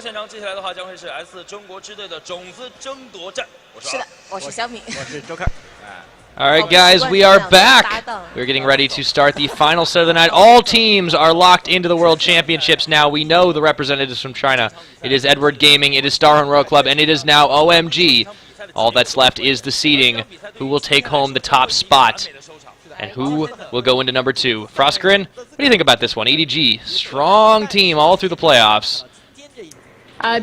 现场，接下来的话将会是 S 中国支队的种子争夺战。是的，我是小米，我是周凯。 All right, guys, we are back. We're getting ready to start the final set of the night. All teams are locked into the World Championships now. We know the representatives from China. It is Edward Gaming, it is StarHorn Royal Club, and it is now OMG. All that's left is the seeding. Who will take home the top spot? And who will go into number 2? Froskurinn, what do you think about this one? EDG, strong team all through the playoffs.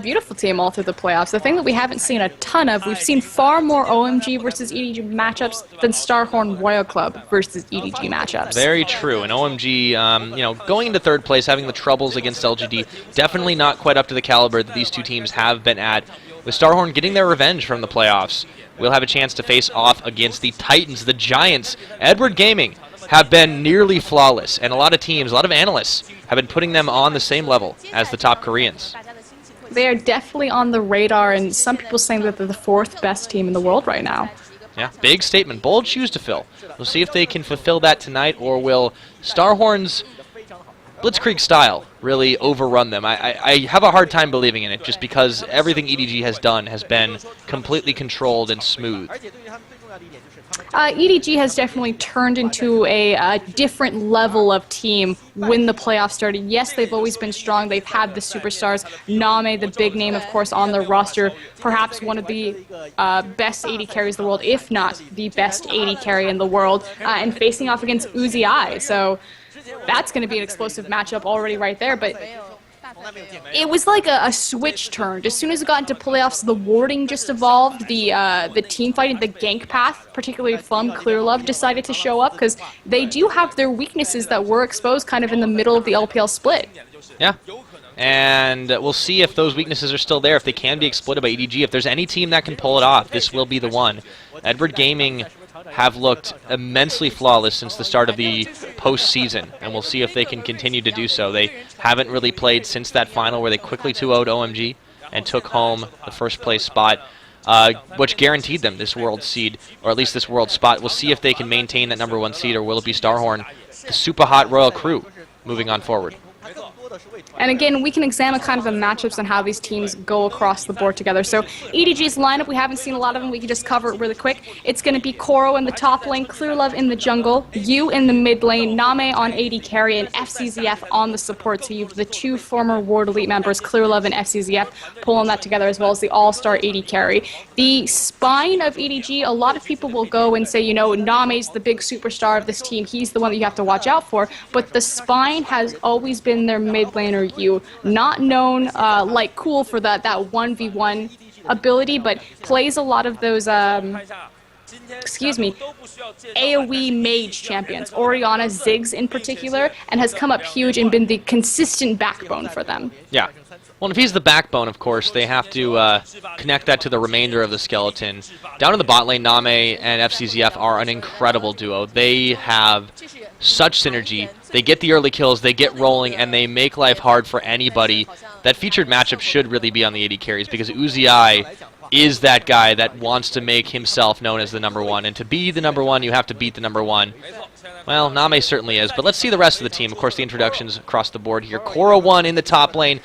Beautiful team all through the playoffs. The thing that we haven't seen a ton of, we've seen far more OMG versus EDG matchups than StarHorn Royal Club versus EDG matchups. Very true. And OMG, you know, going into 3rd place, having the troubles against LGD, definitely not quite up to the caliber that these two teams have been at. With StarHorn getting their revenge from the playoffs, we'll have a chance to face off against the Titans, the Giants. Edward Gaming have been nearly flawless, and a lot of teams, a lot of analysts have been putting them on the same level as the top Koreans. They are definitely on the radar, and some people saying that they're the 4th best team in the world right now. Yeah, big statement. Bold shoes to fill. We'll see if they can fulfill that tonight, or will StarHorn's Blitzkrieg style really overrun them. I have a hard time believing in it, just because everything EDG has done has been completely controlled and smooth. EDG has definitely turned into a different level of team when the playoffs started. Yes, they've always been strong. They've had the superstars. Name, the big name, of course, on their roster. Perhaps one of the best AD carries in the world, if not the best AD carry in the world. And facing off against Uzi. So that's going to be an explosive matchup already right there. But it was like a switch turned. As soon as it got into playoffs, the warding just evolved. The team fighting, the gank path, particularly from ClearLove, decided to show up because they do have their weaknesses that were exposed kind of in the middle of the LPL split. Yeah. And we'll see if those weaknesses are still there, if they can be exploited by EDG. If there's any team that can pull it off, this will be the one. Edward Gaming have looked immensely flawless since the start of the postseason, and we'll see if they can continue to do so. They haven't really played since that final where they quickly 2-0'd OMG and took home the 1st place spot, which guaranteed them this world seed, or at least this world spot. We'll see if they can maintain that number 1 seed, or will it be StarHorn, the super hot Royal Crew, moving on forward. And again, we can examine kind of the matchups and how these teams go across the board together. So EDG's lineup, we haven't seen a lot of them. We can just cover it really quick. It's going to be Koro in the top lane, ClearLove in the jungle, Yu in the mid lane, Name on AD carry, and FCZF on the support. So you have the 2 former Ward Elite members, ClearLove and FCZF, pulling that together, as well as the all-star AD carry. The spine of EDG, a lot of people will go and say, you know, Name's the big superstar of this team. He's the one that you have to watch out for. But the spine has always been their mid laner, Yu, not known like Cool for that 1v1 ability, but plays a lot of those AoE mage champions, Orianna, Ziggs in particular, and has come up huge and been the consistent backbone for them. Yeah. Well, if he's the backbone, of course, they have to connect that to the remainder of the skeleton. Down in the bot lane, Name and FCZF are an incredible duo. They have such synergy. They get the early kills, they get rolling, and they make life hard for anybody. That featured matchup should really be on the AD carries, because Uzi is that guy that wants to make himself known as the number 1. And to be the number 1, you have to beat the number 1. Well, Name certainly is, but let's see the rest of the team. Of course, the introductions across the board here. Koro1 in the top lane.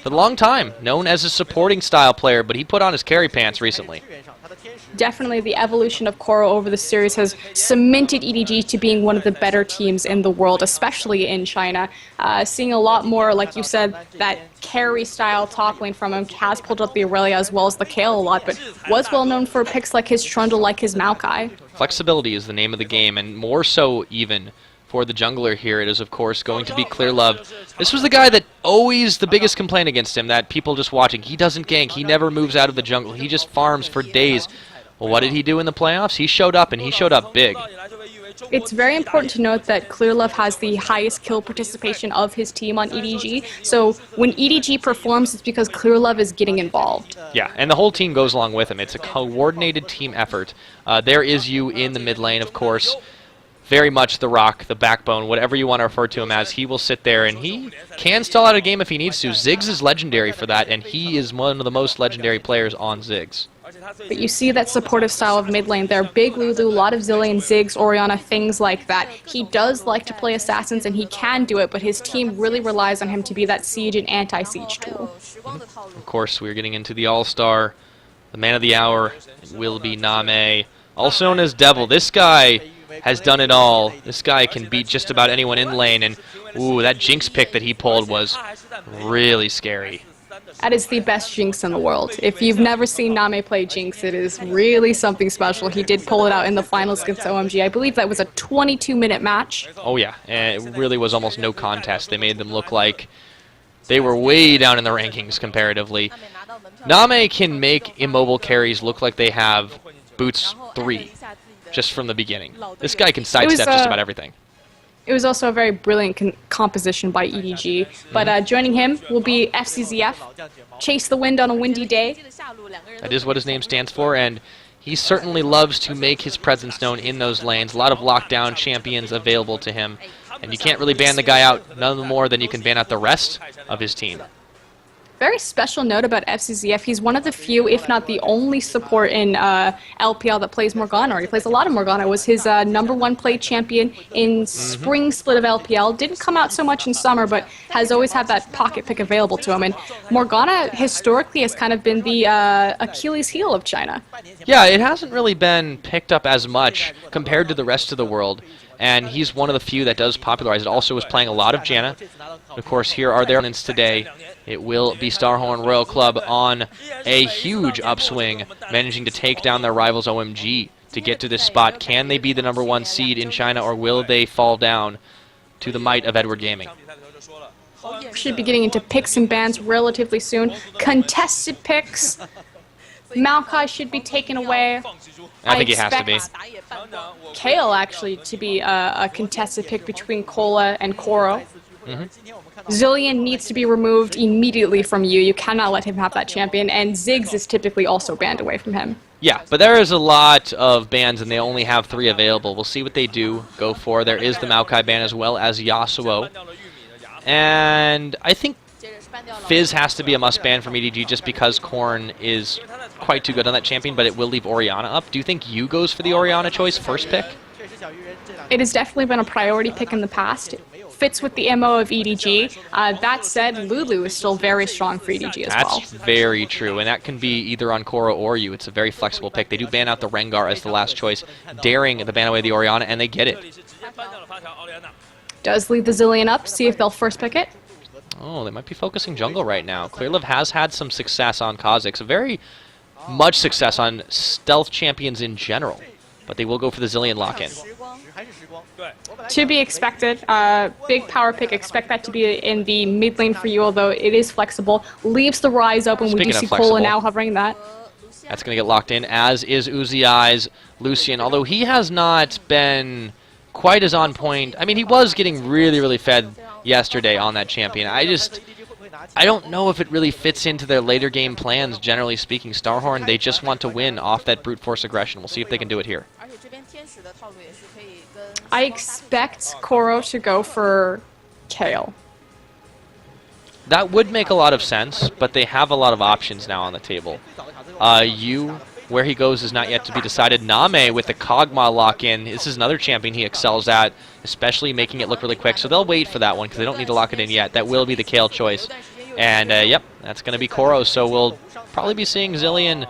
For a long time, known as a supporting style player, but he put on his carry pants recently. Definitely the evolution of Koro over the series has cemented EDG to being one of the better teams in the world, especially in China. Seeing a lot more, like you said, that carry style top lane from him. Has pulled up the Aurelia as well as the Kayle a lot, but was well known for picks like his Trundle, like his Maokai. Flexibility is the name of the game, and more so even for the jungler here, it is of course going to be ClearLove. This was the guy that always the biggest complaint against him, that people just watching, he doesn't gank, he never moves out of the jungle, he just farms for days. Well, what did he do in the playoffs? He showed up, and he showed up big. It's very important to note that ClearLove has the highest kill participation of his team on EDG, so when EDG performs, it's because ClearLove is getting involved. Yeah, and the whole team goes along with him. It's a coordinated team effort. There is Yu in the mid lane, of course. Very much the rock, the backbone, whatever you want to refer to him as. He will sit there, and he can stall out a game if he needs to. Ziggs is legendary for that, and he is one of the most legendary players on Ziggs. But you see that supportive style of mid lane there. Big Lulu, a lot of Zilean, Ziggs, Orianna, things like that. He does like to play assassins, and he can do it, but his team really relies on him to be that siege and anti-siege tool. Of course, we're getting into the All-Star. The man of the hour will be Name, also known as Devil. This guy has done it all. This guy can beat just about anyone in lane, and ooh, that Jinx pick that he pulled was really scary. That is the best Jinx in the world. If you've never seen Name play Jinx, it is really something special. He did pull it out in the finals against OMG. I believe that was a 22-minute match. Oh yeah, and it really was almost no contest. They made them look like they were way down in the rankings comparatively. Name can make immobile carries look like they have boots 3 just from the beginning. This guy can sidestep just about everything. It was also a very brilliant composition by EDG, but joining him will be FCZF, Chase the Wind on a windy day. That is what his name stands for, and he certainly loves to make his presence known in those lanes. A lot of lockdown champions available to him, and you can't really ban the guy out none more than you can ban out the rest of his team. Very special note about FCZF, he's one of the few, if not the only support in LPL that plays Morgana, or he plays a lot of Morgana. Was his #1 play champion in spring split of LPL. Didn't come out so much in summer, but has always had that pocket pick available to him. And Morgana historically has kind of been the Achilles heel of China. Yeah, it hasn't really been picked up as much compared to the rest of the world. And he's one of the few that does popularize it. Also was playing a lot of Janna. Of course, here are their opponents today. It will be StarHorn Royal Club on a huge upswing, managing to take down their rivals OMG to get to this spot. Can they be the #1 seed in China, or will they fall down to the might of Edward Gaming? Should be getting into picks and bans relatively soon. Contested picks. Maokai should be taken away. I think it has to be. Kale actually to be a contested pick between Cola and Koro. Zilean needs to be removed immediately from you. You cannot let him have that champion, and Ziggs is typically also banned away from him. Yeah, but there is a lot of bans, and they only have 3 available. We'll see what they do go for. There is the Maokai ban as well as Yasuo. And I think Fizz has to be a must ban from EDG just because Korn is quite too good on that champion, but it will leave Orianna up. Do you think Yu goes for the Orianna choice first pick? It has definitely been a priority pick in the past. It fits with the MO of EDG. That said, Lulu is still very strong for EDG as well. That's very true, and that can be either on Koro or Yu. It's a very flexible pick. They do ban out the Rengar as the last choice, daring the ban away the Orianna, and they get it. Does leave the Zilean up, see if they'll first pick it. Oh, they might be focusing jungle right now. Clearlove has had some success on Kha'Zix, very much success on stealth champions in general, but they will go for the Zilean lock-in. To be expected. Big power pick, expect that to be in the mid lane for you, although it is flexible. Leaves the Rise open. We do see Cola now hovering that. That's going to get locked in, as is Uzi Eyes Lucian, although he has not been quite as on point. I mean, he was getting really, really fed yesterday on that champion. I don't know if it really fits into their later game plans, generally speaking. StarHorn, they just want to win off that brute force aggression. We'll see if they can do it here. I expect Koro to go for Kale. That would make a lot of sense, but they have a lot of options now on the table. Yu, where he goes is not yet to be decided. Name with the Kog'Maw lock-in. This is another champion he excels at, especially making it look really quick. So they'll wait for that one because they don't need to lock it in yet. That will be the Kale choice. And, yep, that's going to be Koro. So we'll probably be seeing Zilean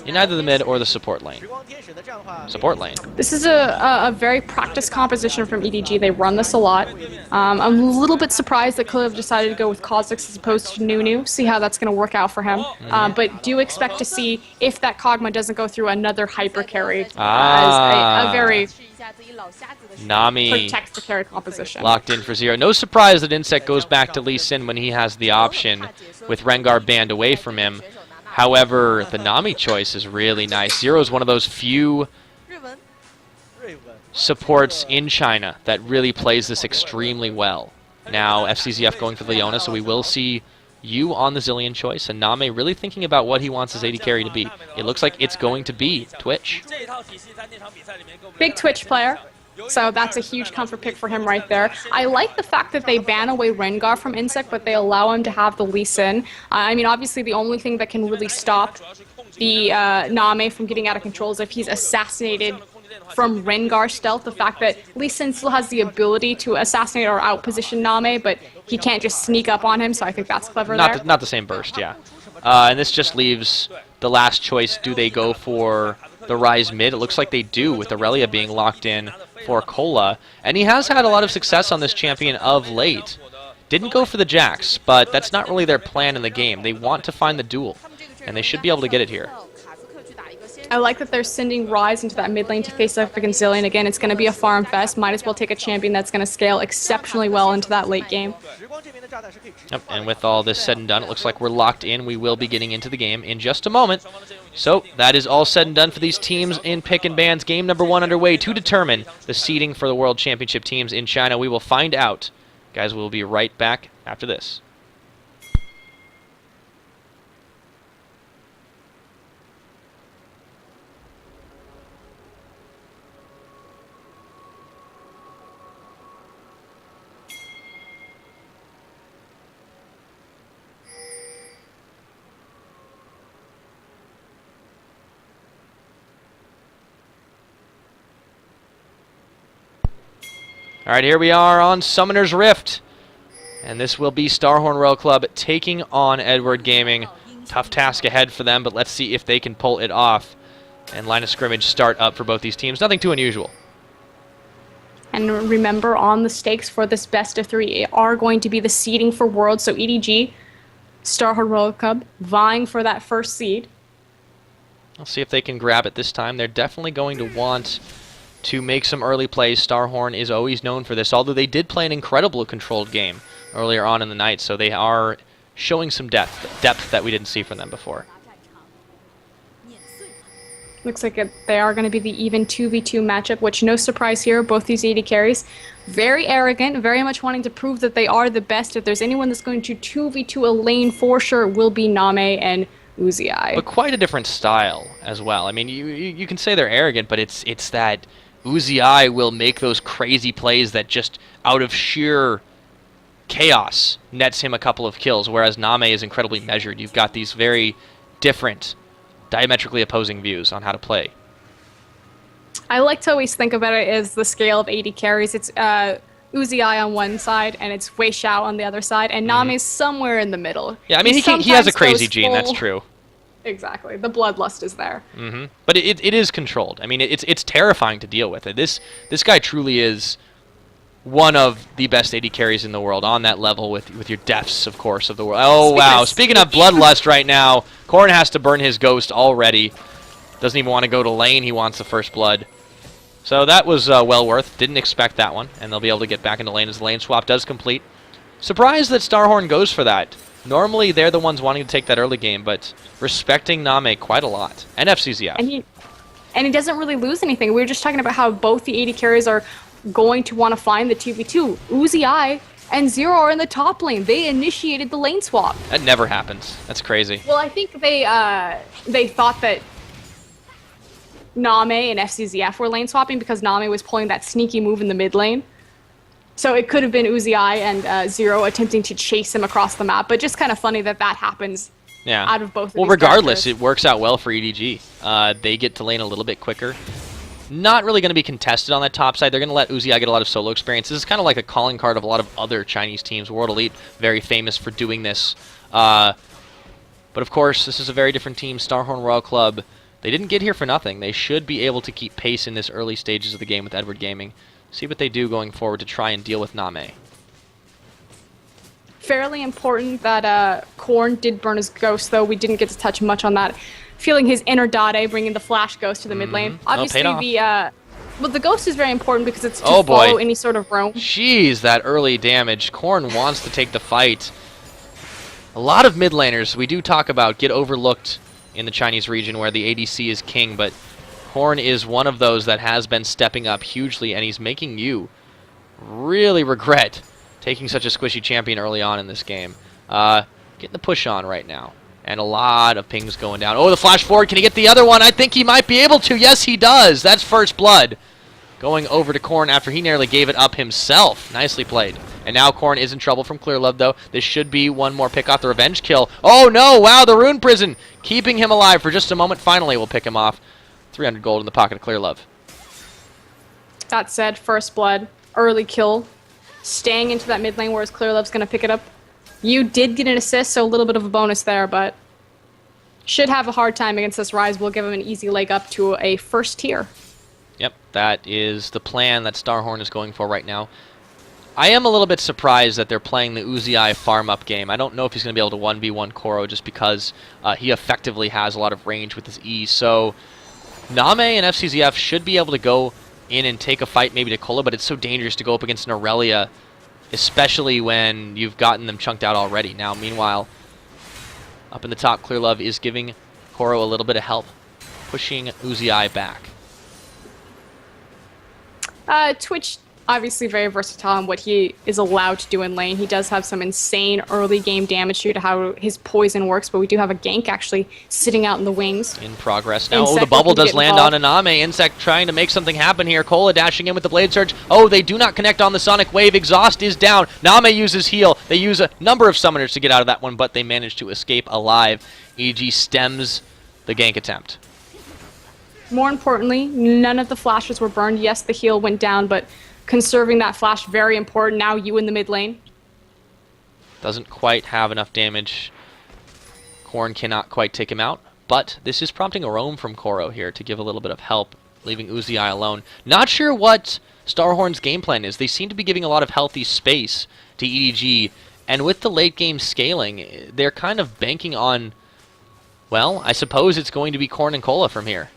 in either the mid or the support lane. Support lane. This is a very practiced composition from EDG. They run this a lot. I'm a little bit surprised that Clove decided to go with Kha'Zix as opposed to Nunu. See how that's going to work out for him. But do expect to see, if that Kog'Maw doesn't go through, another hyper carry as a very Nami protects the carry composition. Locked in for 0. No surprise that Insect goes back to Lee Sin when he has the option with Rengar banned away from him. However, the Nami choice is really nice. 0 is one of those few supports in China that really plays this extremely well. Now, FCZF going for Leona, so we will see Yu on the Zilean choice, and Name really thinking about what he wants his AD carry to be. It looks like it's going to be Twitch. Big Twitch player. So that's a huge comfort pick for him right there. I like the fact that they ban away Rengar from Insect, but they allow him to have the Lee Sin. I mean, obviously the only thing that can really stop the Name from getting out of control is if he's assassinated from Rengar stealth. The fact that Lee Sin still has the ability to assassinate or outposition Name, but he can't just sneak up on him, so I think that's clever there. Not the same burst, yeah. And this just leaves the last choice. Do they go for the Rise mid? It looks like they do, with Aurelia being locked in for Cola. And he has had a lot of success on this champion of late. Didn't go for the Jax, but that's not really their plan in the game. They want to find the duel, and they should be able to get it here. I like that they're sending Rise into that mid lane to face up against Zilean. Again, it's going to be a farm fest. Might as well take a champion that's going to scale exceptionally well into that late game. Yep, and with all this said and done, it looks like we're locked in. We will be getting into the game in just a moment. So that is all said and done for these teams in Pick and Ban's game number 1 underway to determine the seeding for the World Championship teams in China. We will find out. Guys, we'll be right back after this. All right, here we are on Summoner's Rift. And this will be StarHorn Royal Club taking on Edward Gaming. Tough task ahead for them, but let's see if they can pull it off. And line of scrimmage start up for both these teams. Nothing too unusual. And remember, on the stakes for this best of 3 are going to be the seeding for Worlds. So EDG, StarHorn Royal Club, vying for that first seed. We'll see if they can grab it this time. They're definitely going to want to make some early plays. StarHorn is always known for this, although they did play an incredible controlled game earlier on in the night, so they are showing some depth that we didn't see from them before. Looks like they are going to be the even 2v2 matchup, which no surprise here, both these AD carries. Very arrogant, very much wanting to prove that they are the best. If there's anyone that's going to 2v2 a lane for sure, it will be Name and Uzi. But quite a different style as well. I mean, you can say they're arrogant, but it's that Uzi will make those crazy plays that just out of sheer chaos nets him a couple of kills, whereas Name is incredibly measured. You've got these very different, diametrically opposing views on how to play. I like to always think about it as the scale of AD carries. It's Uzi on one side, and it's Wei Xiao on the other side, and Name is somewhere in the middle. Yeah, I mean, he has a crazy gene, that's true. Exactly. The bloodlust is there. But it is controlled. I mean, it's terrifying to deal with. This guy truly is one of the best AD carries in the world on that level with your deaths, of course, of the world. Oh, wow. Speaking of bloodlust right now, Corrin has to burn his ghost already. Doesn't even want to go to lane. He wants the first blood. So that was well worth. Didn't expect that one. And they'll be able to get back into lane as the lane swap does complete. Surprised that StarHorn goes for that. Normally, they're the ones wanting to take that early game, but respecting Name quite a lot. And FCZF. And he doesn't really lose anything. We were just talking about how both the AD carries are going to want to find the 2v2. Uzi and Zero are in the top lane. They initiated the lane swap. That never happens. That's crazy. Well, I think they thought that Name and FCZF were lane swapping because Name was pulling that sneaky move in the mid lane. So it could have been Uzi and Zero attempting to chase him across the map, but just kind of funny that happens out of both of these regardless, characters. It works out well for EDG. They get to lane a little bit quicker. Not really going to be contested on that top side. They're going to let Uzi get a lot of solo experience. This is kind of like a calling card of a lot of other Chinese teams. World Elite, very famous for doing this. But of course, this is a very different team. StarHorn Royal Club, they didn't get here for nothing. They should be able to keep pace in this early stages of the game with Edward Gaming. See what they do going forward to try and deal with Name. Fairly important that Corrin did burn his ghost, though. We didn't get to touch much on that. Feeling his inner Dade, bringing the flash ghost to the mid lane. Obviously, the ghost is very important because it's to follow any sort of roam. Jeez, that early damage. Corrin wants to take the fight. A lot of mid laners we do talk about get overlooked in the Chinese region where the ADC is king, but Corrin is one of those that has been stepping up hugely, and he's making you really regret taking such a squishy champion early on in this game. Getting the push on right now. And a lot of pings going down. Oh, the flash forward. Can he get the other one? I think he might be able to. Yes, he does. That's first blood. going over to Corn after he nearly gave it up himself. Nicely played. And now Corn is in trouble from Clearlove, though. This should be one more pick off the revenge kill. Oh, no! Wow, the Rune Prison keeping him alive for just a moment. Finally, we'll pick him off. 300 gold in the pocket of Clearlove. That said, first blood, early kill, staying into that mid lane, whereas Clearlove's going to pick it up. You did get an assist, so a little bit of a bonus there, but should have a hard time against this Rise. We'll give him an easy leg up to a first tier. Yep, that is the plan that StarHorn is going for right now. I am a little bit surprised that they're playing the Uzi farm-up game. I don't know if he's going to be able to 1v1 Koro just because he effectively has a lot of range with his E. So Name and FCZF should be able to go in and take a fight maybe to Kola, but it's so dangerous to go up against an Aurelia, especially when you've gotten them chunked out already. Now, meanwhile, up in the top, Clearlove is giving Koro a little bit of help, pushing Uzi back. Twitch, obviously very versatile in what he is allowed to do in lane. He does have some insane early game damage due to how his poison works, but we do have a gank actually sitting out in the wings. In progress now. Insect Oh, the bubble does land on involved. Aname. Insect trying to make something happen here. Kola dashing in with the Blade Surge. Oh, they do not connect on the Sonic Wave. Exhaust is down. Name uses heal. They use a number of summoners to get out of that one, but they manage to escape alive. EDG stems the gank attempt. More importantly, none of the flashes were burned. Yes, the heal went down, but conserving that flash, very important. Now you in the mid lane. Doesn't quite have enough damage. Korn cannot quite take him out, but this is prompting a roam from Koro here to give a little bit of help, leaving Uzi alone. Not sure what StarHorn's game plan is. They seem to be giving a lot of healthy space to EDG, and with the late game scaling, they're kind of banking on, well, I suppose it's going to be Korn and Kola from here.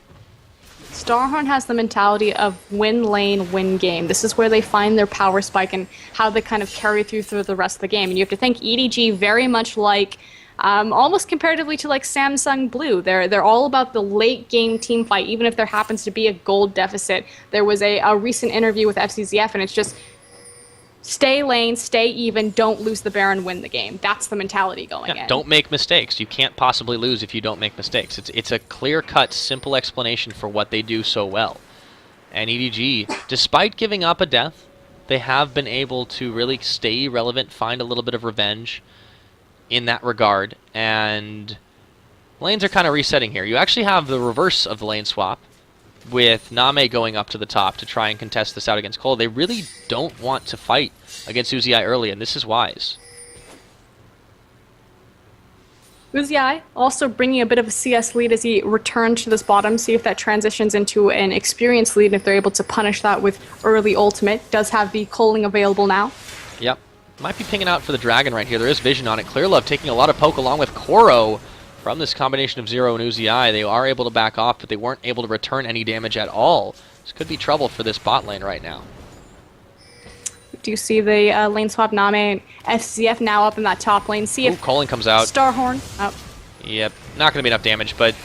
StarHorn has the mentality of win lane, win game. This is where they find their power spike and how they kind of carry through the rest of the game. And you have to think EDG very much like, almost comparatively to like Samsung Blue. They're all about the late game team fight, even if there happens to be a gold deficit. There was a recent interview with FCZF, and it's just stay lane, stay even, don't lose the Baron, win the game. That's the mentality going in. Don't make mistakes. You can't possibly lose if you don't make mistakes. It's a clear-cut, simple explanation for what they do so well. And EDG, despite giving up a death, they have been able to really stay relevant, find a little bit of revenge in that regard. And lanes are kind of resetting here. You actually have the reverse of the lane swap, with Name going up to the top to try and contest this out against Cole. They really don't want to fight against Uzi early, and this is wise. Uzi also bringing a bit of a CS lead as he returned to this bottom. See if that transitions into an experience lead, and if they're able to punish that with early ultimate. Does have the culling available now. Yep. Might be pinging out for the Dragon right here. There is vision on it. Clearlove taking a lot of poke along with Koro. From this combination of Zero and Uzi, they are able to back off, but they weren't able to return any damage at all. This could be trouble for this bot lane right now. Do you see the lane swap? Name and FCF now up in that top lane. See if Colin comes out. StarHorn. Oh. Yep, not going to be enough damage, but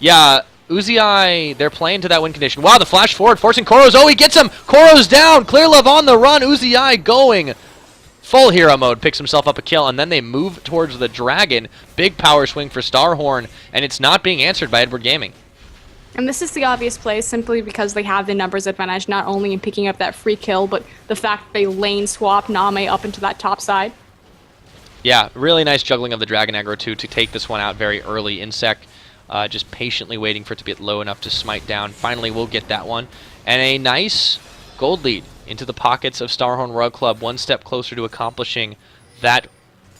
yeah, Uzi, they're playing to that win condition. Wow, the flash forward, forcing Koro's. Oh, he gets him! Koro's down! Clearlove on the run, Uzi going. Full hero mode, picks himself up a kill, and then they move towards the Dragon. Big power swing for StarHorn, and it's not being answered by Edward Gaming. And this is the obvious play simply because they have the numbers advantage, not only in picking up that free kill, but the fact that they lane swap Name up into that top side. Yeah, really nice juggling of the Dragon aggro too to take this one out very early. Insect just patiently waiting for it to get low enough to smite down. Finally, we'll get that one. And a nice gold lead into the pockets of StarHorn Royal Club, one step closer to accomplishing that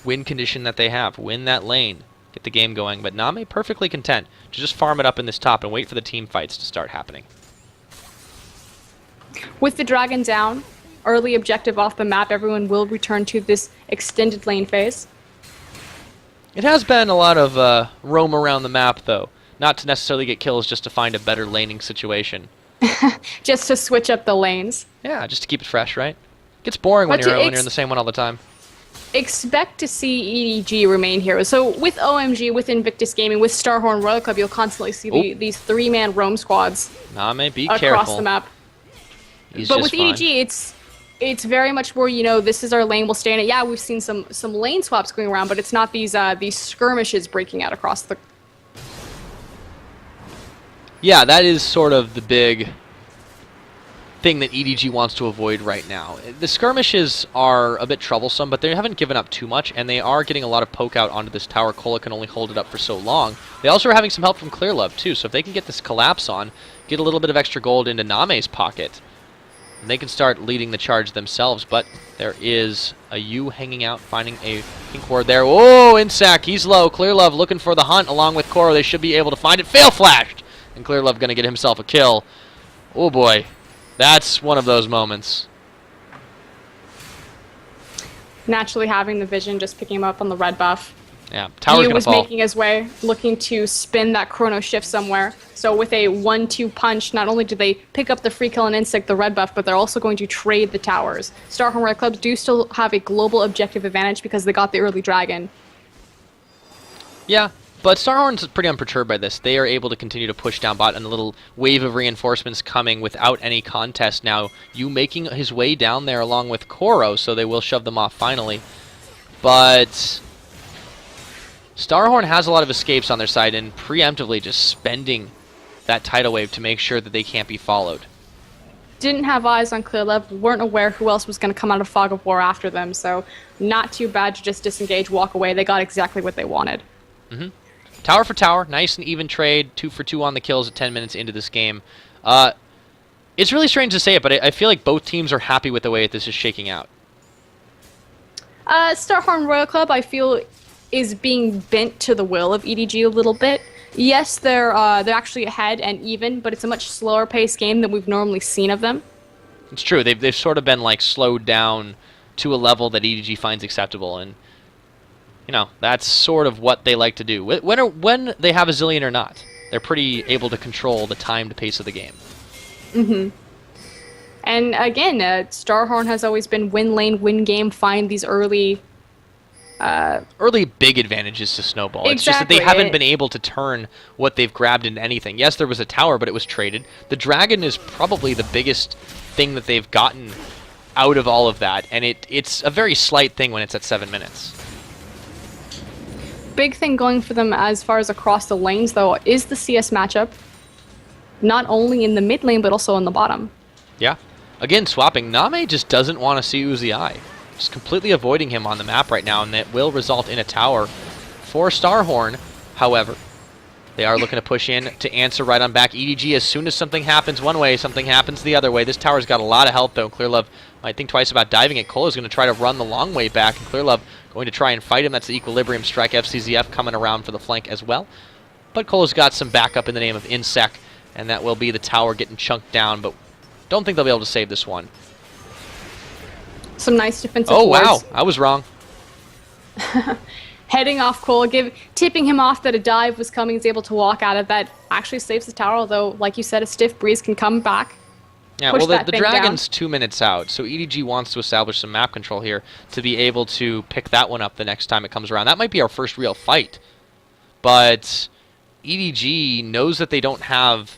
win condition that they have. Win that lane, get the game going. But Name perfectly content to just farm it up in this top and wait for the team fights to start happening. With the Dragon down, early objective off the map, everyone will return to this extended lane phase. It has been a lot of roam around the map, though. Not to necessarily get kills, just to find a better laning situation. Just to switch up the lanes. Yeah, just to keep it fresh, right? Gets boring when you're in the same one all the time. Expect to see EDG remain here. So with OMG, with Invictus Gaming, with StarHorn Royal Club, you'll constantly see these three-man roam squads Name, be across careful. the map. He's But just with fine. EDG, it's very much more, you know, this is our lane, we'll stay in it. Yeah, we've seen some lane swaps going around, but it's not these skirmishes breaking out across the... Yeah, that is sort of the big thing that EDG wants to avoid right now. The skirmishes are a bit troublesome, but they haven't given up too much, and they are getting a lot of poke out onto this tower. Kola can only hold it up for so long. They also are having some help from Clearlove, too, so if they can get this collapse on, get a little bit of extra gold into Name's pocket, and they can start leading the charge themselves, but there is a U hanging out, finding a pink ward there. Oh, Insac, he's low. Clearlove looking for the hunt along with Koro. They should be able to find it. Fail flashed! And Clearlove going to get himself a kill. Oh boy, that's one of those moments. Naturally having the vision, just picking him up on the red buff. Yeah, tower's gonna was fall. making his way, looking to spin that chrono shift somewhere. So with a 1-2 punch, not only do they pick up the free kill and insect the red buff, but they're also going to trade the towers. StarHorn Red Clubs do still have a global objective advantage because they got the early dragon. Yeah, but StarHorn's pretty unperturbed by this. They are able to continue to push down bot, and a little wave of reinforcements coming without any contest now. You making his way down there along with Koro, so they will shove them off finally. But StarHorn has a lot of escapes on their side and preemptively just spending that tidal wave to make sure that they can't be followed. Didn't have eyes on Clearlove, weren't aware who else was going to come out of Fog of War after them, so not too bad to just disengage, walk away. They got exactly what they wanted. Mm-hmm. Tower for tower, nice and even trade, 2 for 2 on the kills at 10 minutes into this game. It's really strange to say it, but I feel like both teams are happy with the way this is shaking out. StarHorn Royal Club, I feel, is being bent to the will of EDG a little bit. Yes, they're actually ahead and even, but it's a much slower paced game than we've normally seen of them. It's true. They've sort of been like slowed down to a level that EDG finds acceptable, and you know that's sort of what they like to do. When they have a zillion or not, they're pretty able to control the timed pace of the game. Mm-hmm. And again, StarHorn has always been win lane, win game, find these early big advantages to snowball. Exactly. It's just that they haven't been able to turn what they've grabbed into anything. Yes, there was a tower, but it was traded. The dragon is probably the biggest thing that they've gotten out of all of that, and it's a very slight thing when it's at 7 minutes. Big thing going for them as far as across the lanes, though, is the CS matchup. Not only in the mid lane, but also in the bottom. Yeah. Again, swapping. Name just doesn't want to see Uzi I. Just completely avoiding him on the map right now, and that will result in a tower for StarHorn. However, they are looking to push in to answer right on back. EDG, as soon as something happens one way, something happens the other way. This tower's got a lot of help, though. Clearlove might think twice about diving it. Cola's going to try to run the long way back, and Clearlove going to try and fight him. That's the equilibrium strike. FCZF coming around for the flank as well. But Cola's got some backup in the name of Insec, and that will be the tower getting chunked down, but don't think they'll be able to save this one. Some nice defensive Oh, wow. wards. I was wrong. Heading off Kola, tipping him off that a dive was coming. He's able to walk out of that. Actually saves the tower, although, like you said, a stiff breeze can come back. Yeah, well, the dragon's 2 minutes out, so EDG wants to establish some map control here to be able to pick that one up the next time it comes around. That might be our first real fight, but EDG knows that they don't have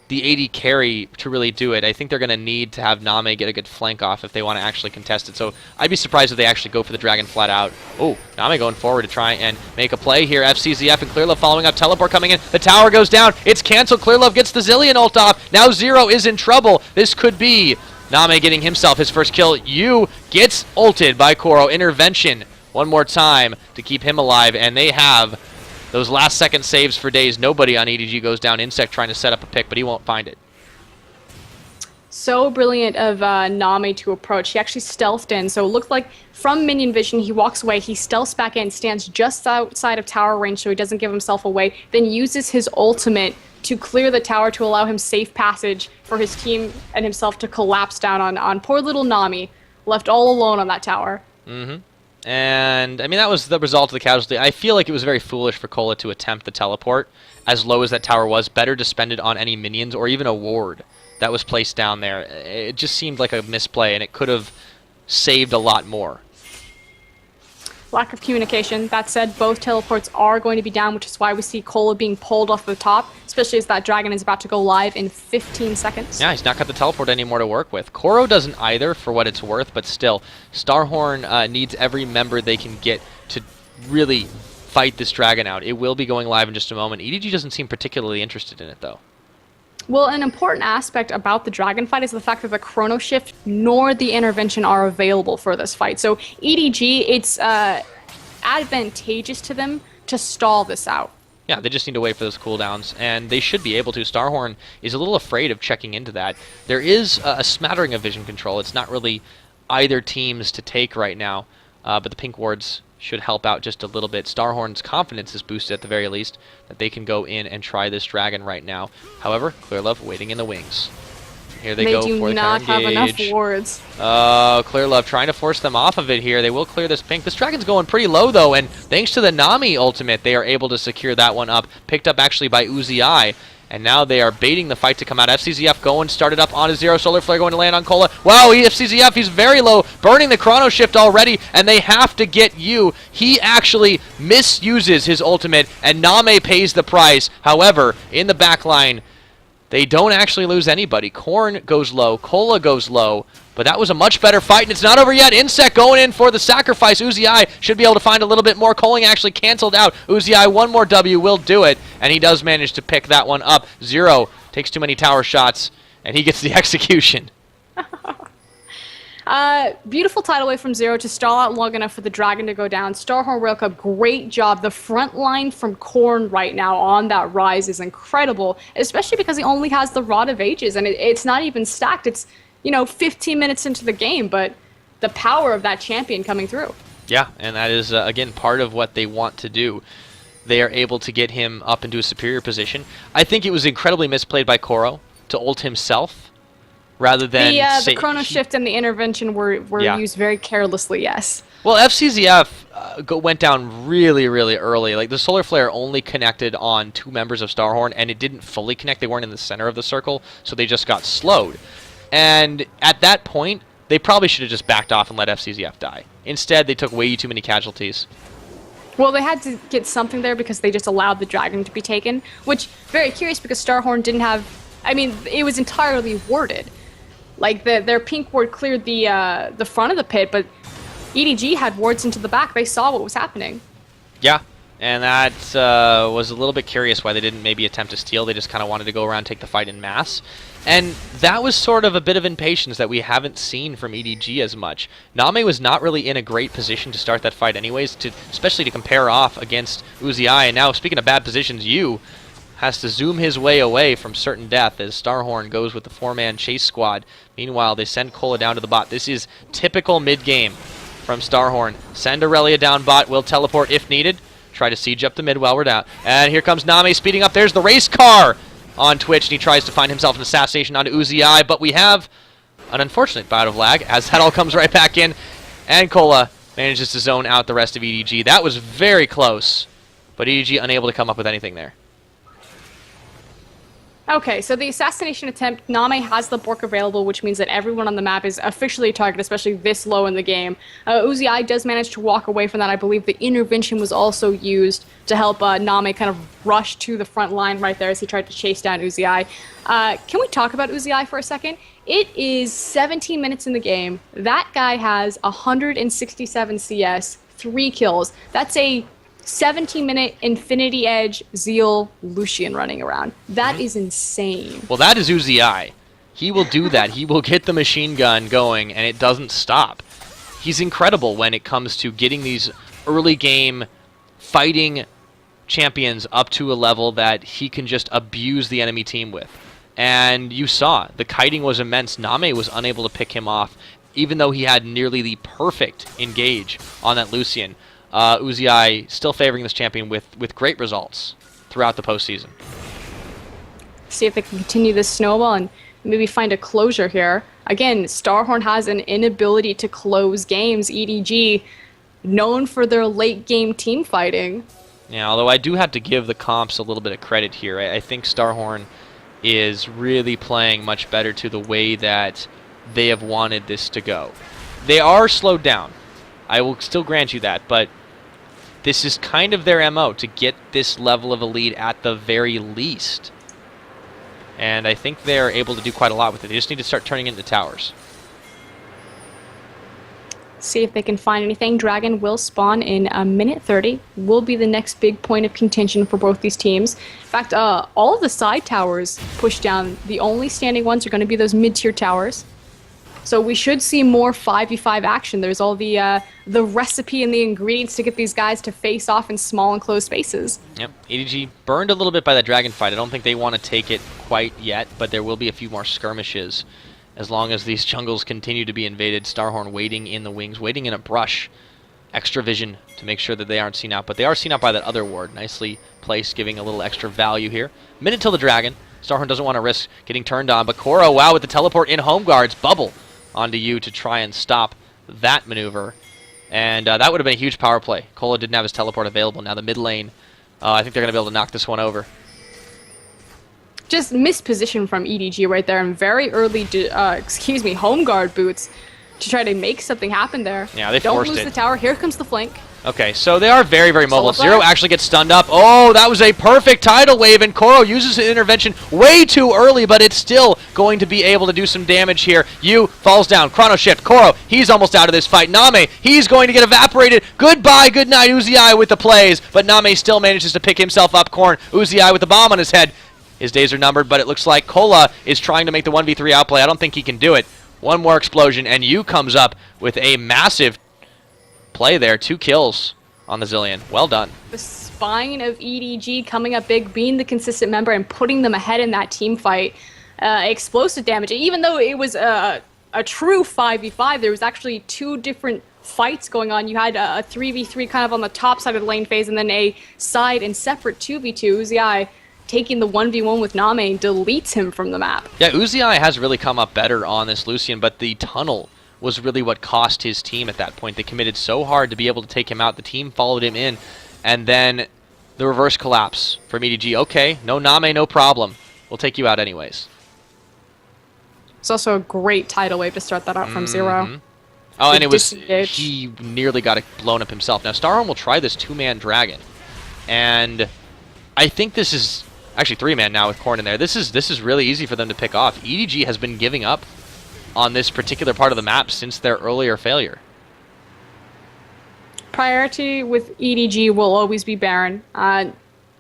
the AD carry to really do it. I think they're going to need to have Name get a good flank off if they want to actually contest it. So I'd be surprised if they actually go for the dragon flat out. Oh, Name going forward to try and make a play here. FCZF and Clearlove following up. Teleport coming in. The tower goes down. It's canceled. Clearlove gets the Zillion ult off. Now Zero is in trouble. This could be Name getting himself his first kill. Yu gets ulted by Koro. Intervention one more time to keep him alive, and they have those last second saves for days. Nobody on EDG goes down. Insect trying to set up a pick, but he won't find it. So brilliant of Name to approach. He actually stealthed in, so it looked like from minion vision, he walks away, he stealths back in, stands just outside of tower range so he doesn't give himself away, then uses his ultimate to clear the tower to allow him safe passage for his team and himself to collapse down on poor little Nami, left all alone on that tower. Mm-hmm. And, I mean, that was the result of the casualty. I feel like it was very foolish for Kola to attempt the teleport, as low as that tower was. Better to spend it on any minions or even a ward that was placed down there. It just seemed like a misplay, and it could have saved a lot more. Lack of communication. That said, both teleports are going to be down, which is why we see Kola being pulled off the top, especially as that dragon is about to go live in 15 seconds. Yeah, he's not got the teleport anymore to work with. Koro doesn't either, for what it's worth, but still, StarHorn needs every member they can get to really fight this dragon out. It will be going live in just a moment. EDG doesn't seem particularly interested in it, though. Well, an important aspect about the Dragon fight is the fact that the Chrono Shift nor the Intervention are available for this fight. So EDG, it's advantageous to them to stall this out. Yeah, they just need to wait for those cooldowns, and they should be able to. StarHorn is a little afraid of checking into that. There is a smattering of vision control. It's not really either team's to take right now, but the pink wards should help out just a little bit. StarHorn's confidence is boosted at the very least, that they can go in and try this dragon right now. However, Clearlove waiting in the wings. Here they go for the They do not have enough wards. Clearlove trying to force them off of it here. They will clear this pink. This dragon's going pretty low, though, and thanks to the Nami ultimate, they are able to secure that one up. Picked up, actually, by Uzi. And now they are baiting the fight to come out. FCZF going, started up on a 0. Solar Flare going to land on Cola. Wow, FCZF, he's very low, burning the Chrono Shift already, and they have to get you. He actually misuses his ultimate, and Name pays the price. However, in the back line, they don't actually lose anybody. Korn goes low, Cola goes low, but that was a much better fight, and it's not over yet. Insect going in for the sacrifice. Uzi should be able to find a little bit more. Coling actually canceled out. Uzi, one more W will do it, and he does manage to pick that one up. 0 takes too many tower shots, and he gets the execution. Beautiful tidal wave from 0 to stall out long enough for the dragon to go down. StarHorn Rail Cup, great job. The front line from Korn right now on that rise is incredible, especially because he only has the Rod of Ages, and it's not even stacked. It's, 15 minutes into the game, but the power of that champion coming through. Yeah, and that is, again, part of what they want to do. They are able to get him up into a superior position. I think it was incredibly misplayed by Koro to ult himself, rather than the Chrono Shift and the Intervention were used very carelessly, yes. Well, FCZF went down really, really early. Like, the Solar Flare only connected on 2 members of StarHorn, and it didn't fully connect. They weren't in the center of the circle, so they just got slowed. And at that point, they probably should have just backed off and let FCZF die. Instead, they took way too many casualties. Well, they had to get something there because they just allowed the dragon to be taken, which, very curious because StarHorn didn't have... I mean, it was entirely warded. Like, their pink ward cleared the front of the pit, but EDG had wards into the back. They saw what was happening. Yeah, and that was a little bit curious why they didn't maybe attempt to steal. They just kind of wanted to go around and take the fight in mass. And that was sort of a bit of impatience that we haven't seen from EDG as much. Name was not really in a great position to start that fight anyways, especially to compare off against Uzi. And now, speaking of bad positions, Yu has to zoom his way away from certain death as StarHorn goes with the 4-man chase squad. Meanwhile, they send Cola down to the bot. This is typical mid-game from StarHorn. Send Aurelia down bot, will teleport if needed. Try to siege up the mid while we're down. And here comes Name speeding up. There's the race car on Twitch, and he tries to find himself an assassination onto Uzi. But we have an unfortunate bout of lag as that all comes right back in. And Cola manages to zone out the rest of EDG. That was very close, but EDG unable to come up with anything there. Okay, so the assassination attempt, Name has the Bork available, which means that everyone on the map is officially a target, especially this low in the game. Uzi does manage to walk away from that. I believe the intervention was also used to help Name kind of rush to the front line right there as he tried to chase down Uzi. Can we talk about Uzi for a second? It is 17 minutes in the game. That guy has 167 CS, 3 kills. That's a 17-minute Infinity Edge Zeal Lucian running around. That is insane. Well, that is Uzi. He will do that. He will get the machine gun going, and it doesn't stop. He's incredible when it comes to getting these early game fighting champions up to a level that he can just abuse the enemy team with. And you saw, the kiting was immense. Name was unable to pick him off, even though he had nearly the perfect engage on that Lucian. Uzi still favoring this champion with great results throughout the postseason. See if they can continue this snowball and maybe find a closure here. Again, StarHorn has an inability to close games. EDG, known for their late game team fighting. Yeah, although I do have to give the comps a little bit of credit here. I think StarHorn is really playing much better to the way that they have wanted this to go. They are slowed down. I will still grant you that, but this is kind of their MO, to get this level of a lead at the very least. And I think they're able to do quite a lot with it. They just need to start turning it into towers. see if they can find anything. Dragon will spawn in a minute 30. Will be the next big point of contention for both these teams. In fact, all of the side towers pushed down. The only standing ones are going to be those mid-tier towers. So we should see more 5v5 action. There's all the recipe and the ingredients to get these guys to face off in small enclosed spaces. Yep, EDG burned a little bit by that dragon fight. I don't think they want to take it quite yet, but there will be a few more skirmishes as long as these jungles continue to be invaded. StarHorn waiting in the wings, waiting in a brush. Extra vision to make sure that they aren't seen out, but they are seen out by that other ward. Nicely placed, giving a little extra value here. Minute till the dragon. StarHorn doesn't want to risk getting turned on, but Koro, wow, with the teleport in home guards, bubble onto you to try and stop that maneuver. And that would have been a huge power play. Kola didn't have his teleport available. Now the mid lane, I think they're going to be able to knock this one over. Just misposition from EDG right there, and very early, home guard boots to try to make something happen there. Yeah, they Don't forced lose it. the tower. Here comes the flank. Okay, so they are very, very mobile. Solar Zero Blast. actually gets stunned up. Oh, that was a perfect tidal wave, and Koro uses an intervention way too early, but it's still going to be able to do some damage here. Yu falls down. Chrono Shift. Koro, he's almost out of this fight. Name, he's going to get evaporated. Goodbye, good night, Uzi with the plays, but Name still manages to pick himself up. Korn, Uzi with the bomb on his head. His days are numbered, but it looks like Kola is trying to make the 1v3 outplay. I don't think he can do it. One more explosion, and Yu comes up with a massive play there. 2 kills on the Zillion. Well done. The spine of EDG coming up big, being the consistent member and putting them ahead in that team fight. Explosive damage. Even though it was a true 5v5, there was actually 2 different fights going on. You had a 3v3 kind of on the top side of the lane phase, and then a side and separate 2v2. Uzi taking the 1v1 with Name deletes him from the map. Yeah, Uzi has really come up better on this Lucian, but the tunnel was really what cost his team at that point. They committed so hard to be able to take him out. The team followed him in, and then the reverse collapse from EDG. Okay, no Name, no problem. We'll take you out anyways. It's also a great tidal wave to start that out from Zero. Oh, and it was Disengage. he nearly got it blown up himself. Now StarHorn will try this 2-man dragon, and I think this is actually 3-man now with Korn in there. This is really easy for them to pick off. EDG has been giving up on this particular part of the map since their earlier failure. Priority with EDG will always be Baron. I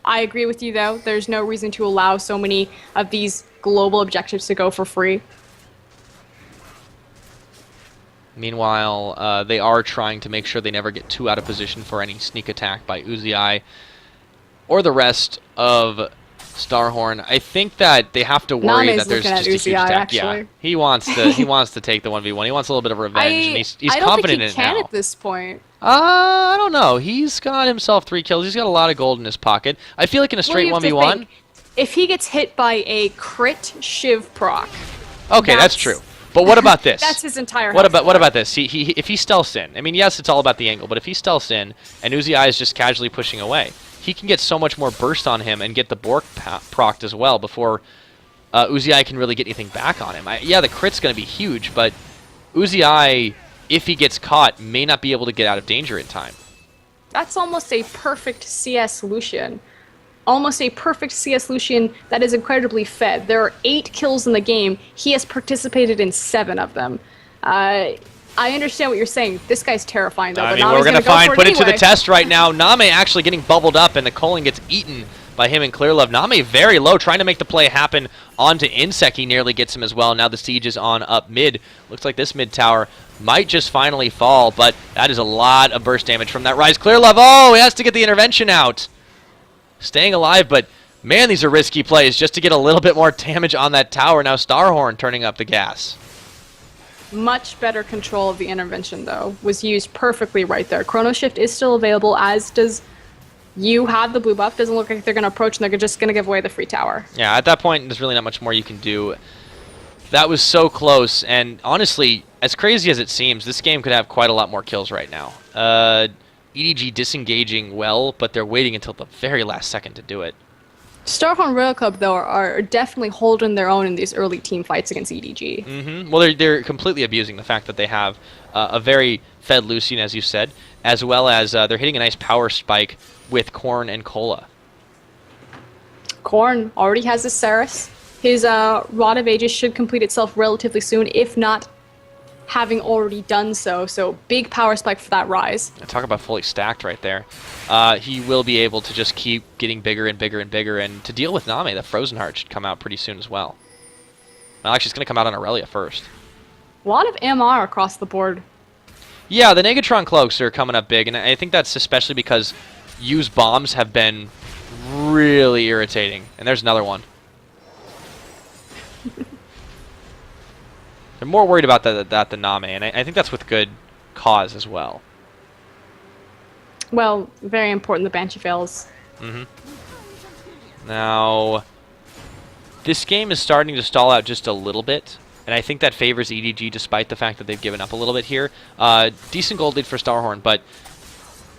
agree with you, though. There's no reason to allow so many of these global objectives to go for free. Meanwhile, they are trying to make sure they never get too out of position for any sneak attack by Uzi or the rest of StarHorn. I think that they have to worry Name's that there's looking at just a huge Uzi, attack. Yeah, actually. he wants to take the 1v1. He wants a little bit of revenge, and he's I don't confident think he in it can now. at this point. I don't know. He's got himself 3 kills. He's got a lot of gold in his pocket. I feel like in a straight Well, you have to 1v1. think, if he gets hit by a crit Shiv proc, Okay, that's true. But what about this? that's his entire What health about bar. this? If he stealths in, I mean, yes, it's all about the angle, but if he stealths in and Uzi is just casually pushing away, he can get so much more burst on him and get the Bork procced as well before Uzi can really get anything back on him. Yeah, the crit's going to be huge, but Uzi, if he gets caught, may not be able to get out of danger in time. That's almost a perfect CS solution. Almost a perfect CS solution that is incredibly fed. There are 8 kills in the game. He has participated in 7 of them. I understand what you're saying. This guy's terrifying, though. I but mean, Nami's we're going to gonna go for put it to the anyway. test right now. Name actually getting bubbled up, and the Colin gets eaten by him and Clearlove. Name very low, trying to make the play happen onto Insec. He nearly gets him as well. Now the siege is on up mid. Looks like this mid tower might just finally fall, but that is a lot of burst damage from that rise. Clearlove, oh, he has to get the intervention out. Staying alive, but man, these are risky plays just to get a little bit more damage on that tower. Now StarHorn turning up the gas. Much better control of the intervention, though. Was used perfectly right there. Chrono Shift is still available, as does you have the blue buff. Doesn't look like they're going to approach, and they're just going to give away the free tower. Yeah, at that point, there's really not much more you can do. That was so close, and honestly, as crazy as it seems, this game could have quite a lot more kills right now. EDG disengaging well, but they're waiting until the very last second to do it. StarHorn Royal Club, though, are definitely holding their own in these early team fights against EDG. Well, they're completely abusing the fact that they have a very fed Lucian, as you said, as well as they're hitting a nice power spike with Korn and Cola. Korn already has his Saris. His Rod of Ages should complete itself relatively soon, if not having already done so. So big power spike for that rise. Talk about fully stacked right there. He will be able to just keep getting bigger and bigger and bigger, and to deal with Name, the Frozen Heart should come out pretty soon as well. Well, actually, it's going to come out on Aurelia first. A lot of MR across the board. Yeah, the Negatron cloaks are coming up big, and I think that's especially because used bombs have been really irritating. And there's another one. They're more worried about that than Name, and I think that's with good cause as well. Well, very important the Banshee fails. Now, this game is starting to stall out just a little bit, and I think that favors EDG despite the fact that they've given up a little bit here. Decent gold lead for StarHorn, but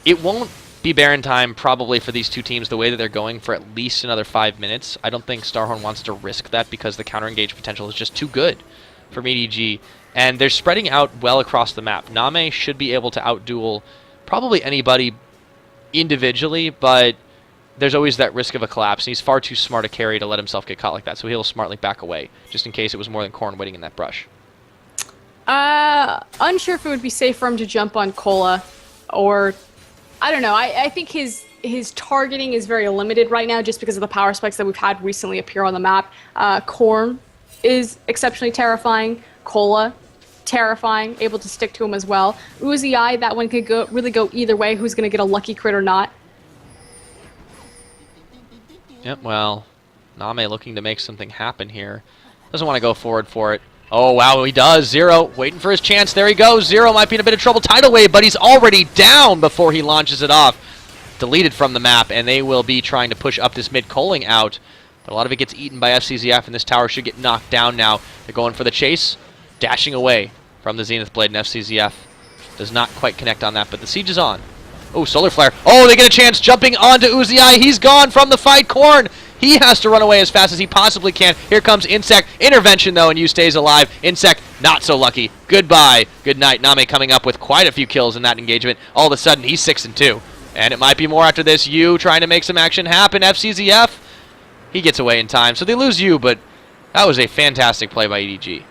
it won't be Baron time probably for these two teams the way that they're going for at least another 5 minutes. I don't think StarHorn wants to risk that because the counter-engage potential is just too good from EDG, and they're spreading out well across the map. Name should be able to outduel probably anybody individually, but there's always that risk of a collapse, and he's far too smart a carry to let himself get caught like that, so he'll smartly back away, just in case it was more than Corn waiting in that brush. Unsure if it would be safe for him to jump on Cola, or I don't know. I think his targeting is very limited right now just because of the power spikes that we've had recently appear on the map. Corn is exceptionally terrifying. Cola, terrifying, able to stick to him as well. Uzi Eye, that one could really go either way, who's going to get a lucky crit or not. Yep, well, Name looking to make something happen here. Doesn't want to go forward for it. Oh, wow, he does. Zero, waiting for his chance. There he goes. Zero might be in a bit of trouble. Tidal Wave, but he's already down before he launches it off. Deleted from the map, and they will be trying to push up this mid, Coling out. But a lot of it gets eaten by FCZF, and this tower should get knocked down now. They're going for the chase, dashing away from the Zenith Blade, and FCZF does not quite connect on that, but the siege is on. Oh, Solar Flare. Oh, they get a chance jumping onto Uzi Eye. He's gone from the fight. Corn, he has to run away as fast as he possibly can. Here comes Insect. Intervention, though, and you stays alive. Insect, not so lucky. Goodbye. Good night. Name coming up with quite a few kills in that engagement. All of a sudden, he's 6-2. And it might be more after this. You trying to make some action happen. FCZF, he gets away in time. So they lose you, but that was a fantastic play by EDG.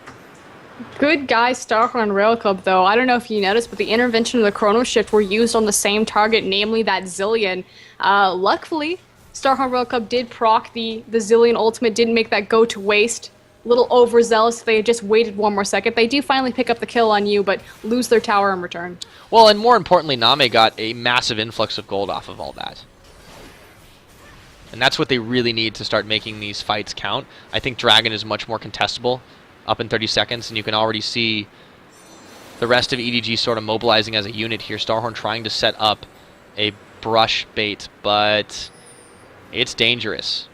Good guy, StarHorn Rail Club, though. I don't know if you noticed, but the intervention and the Chrono Shift were used on the same target, namely that Zillion. Luckily, StarHorn Rail Club did proc the Zillion ultimate, didn't make that go to waste. A little overzealous if they had just waited one more second. They do finally pick up the kill on you, but lose their tower in return. Well, and more importantly, Name got a massive influx of gold off of all that. And that's what they really need to start making these fights count. I think Dragon is much more contestable up in 30 seconds, and you can already see the rest of EDG sort of mobilizing as a unit here. StarHorn trying to set up a brush bait, but it's dangerous.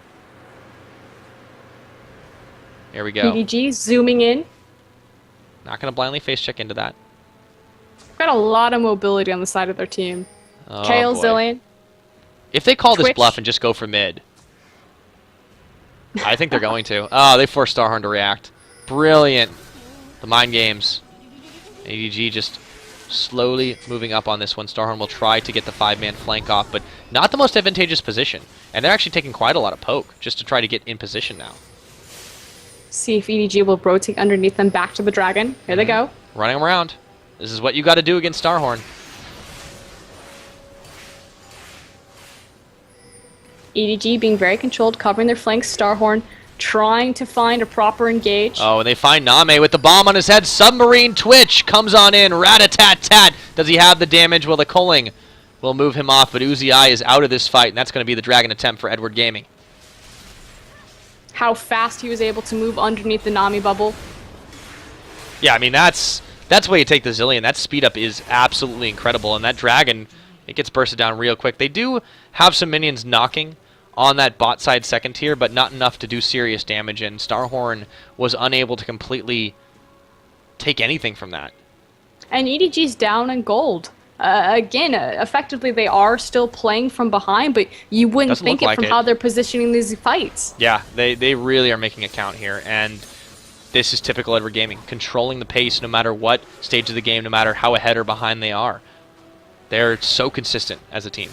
Here we go. EDG zooming in. Not going to blindly face check into that. Got a lot of mobility on the side of their team. Oh, Kale, boy. Zillion. If they call this Twitch. bluff and just go for mid, I think they're going to. Oh, they forced StarHorn to react. Brilliant. The mind games. EDG just slowly moving up on this one. StarHorn will try to get the 5-man flank off, but not the most advantageous position. And they're actually taking quite a lot of poke just to try to get in position now. See if EDG will rotate underneath them back to the Dragon. Here they go. Running them around. This is what you got to do against StarHorn. EDG being very controlled, covering their flanks. StarHorn trying to find a proper engage. Oh, and they find Name with the bomb on his head. Submarine Twitch comes on in. Rat-a-tat-tat. Does he have the damage? Well, the culling will move him off, but Uzi Eye is out of this fight, and that's going to be the Dragon attempt for Edward Gaming. How fast he was able to move underneath the Nami bubble. Yeah, I mean, that's why you take the Zillion. That speed up is absolutely incredible, and that Dragon, it gets bursted down real quick. They do have some minions knocking on that bot side second tier, but not enough to do serious damage, and StarHorn was unable to completely take anything from that. And EDG's down in gold. Again, effectively they are still playing from behind, but you wouldn't think it from how they're positioning these fights. Yeah, they really are making it count here, and this is typical Edward Gaming, controlling the pace no matter what stage of the game, no matter how ahead or behind they are. They're so consistent as a team.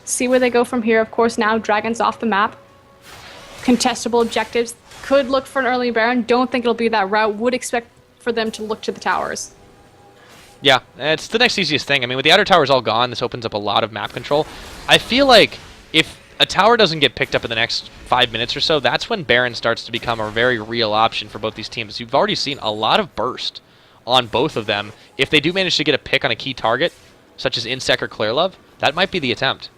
See where they go from here. Of course, now Dragon's off the map. Contestable objectives. Could look for an early Baron. Don't think it'll be that route. Would expect for them to look to the towers. Yeah, it's the next easiest thing. I mean, with the outer towers all gone, this opens up a lot of map control. I feel like if a tower doesn't get picked up in the next 5 minutes or so, that's when Baron starts to become a very real option for both these teams. You've already seen a lot of burst on both of them. If they do manage to get a pick on a key target, such as Insec or Clearlove, that might be the attempt.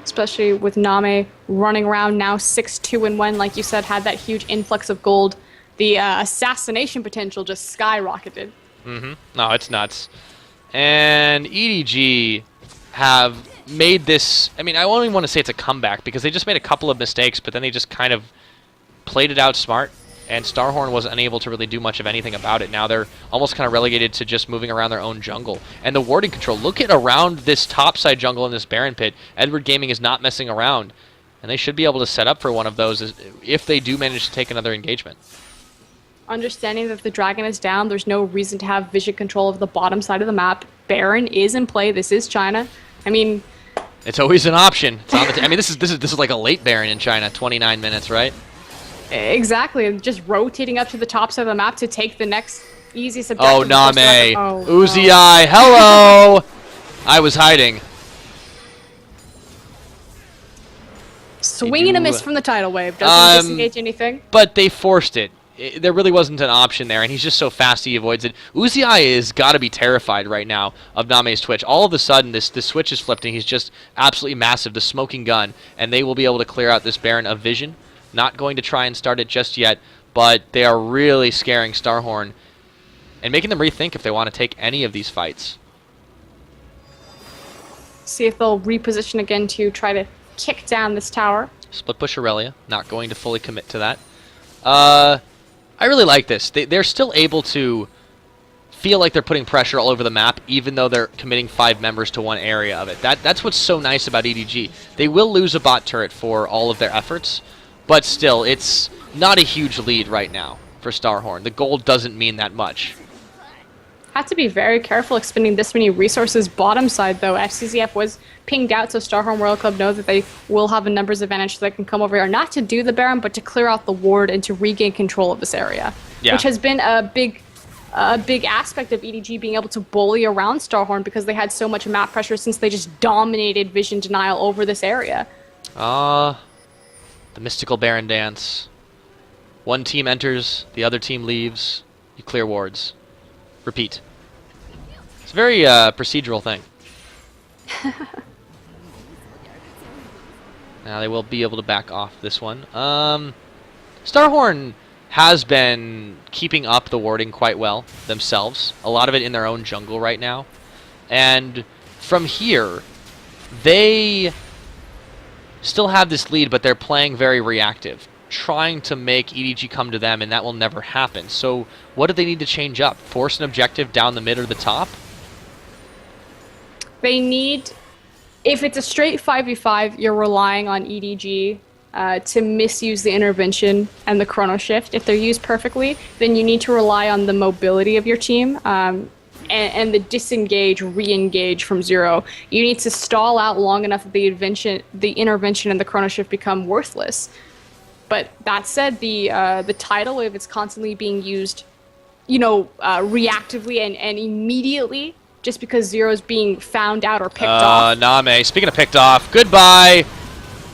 Especially with Name running around now 6-2-1, like you said, had that huge influx of gold. The assassination potential just skyrocketed. No, it's nuts. And EDG have made this... I mean, I don't even want to say it's a comeback, because they just made a couple of mistakes, but then they just kind of played it out smart, and StarHorn was unable to really do much of anything about it. Now they're almost kind of relegated to just moving around their own jungle. And the warding control, look at around this topside jungle in this Baron pit. Edward Gaming is not messing around, and they should be able to set up for one of those if they do manage to take another engagement. Understanding that the dragon is down, there's no reason to have vision control of the bottom side of the map. Baron is in play. This is China. I mean, it's always an option. It's on the I mean, this is like a late Baron in China. 29 minutes, right? Exactly. Just rotating up to the top side of the map to take the next easiest objective. Oh, Name. Oh, Uzi no. Eye. Hello. I was hiding. Swing and a miss from the tidal wave. Doesn't disengage anything. But they forced it. There really wasn't an option there, and he's just so fast he avoids it. Uzi Eye is got to be terrified right now of Name's Twitch. All of a sudden, this switch is flipped, and he's just absolutely massive, the smoking gun, and they will be able to clear out this Baron of Vision. Not going to try and start it just yet, but they are really scaring StarHorn and making them rethink if they want to take any of these fights. See if they'll reposition again to try to kick down this tower. Split push Aurelia, not going to fully commit to that. I really like this. They're still able to feel like they're putting pressure all over the map, even though they're committing 5 members to one area of it. That's what's so nice about EDG. They will lose a bot turret for all of their efforts, but still, it's not a huge lead right now for StarHorn. The gold doesn't mean that much. Have to be very careful expending this many resources bottom side, though. FCZF was pinged out, so StarHorn World Club know that they will have a numbers advantage, so they can come over here, not to do the Baron, but to clear out the ward and to regain control of this area. Yeah. Which has been a big aspect of EDG being able to bully around StarHorn, because they had so much map pressure since they just dominated vision denial over this area. The mystical Baron dance. One team enters, the other team leaves, you clear wards. Repeat. It's a very procedural thing. Now they will be able to back off this one. StarHorn has been keeping up the warding quite well themselves. A lot of it in their own jungle right now. And from here, they still have this lead, but they're playing very reactive, trying to make EDG come to them, and that will never happen. So what do they need to change up? Force an objective down the mid or the top? They need... If it's a straight 5v5, you're relying on EDG to misuse the intervention and the chrono shift. If they're used perfectly, then you need to rely on the mobility of your team and the disengage, re-engage from zero. You need to stall out long enough that the intervention and the chrono shift become worthless. But that said, the tidal wave is constantly being used, reactively and immediately, just because Zero is being found out or picked off. Name, speaking of picked off, goodbye!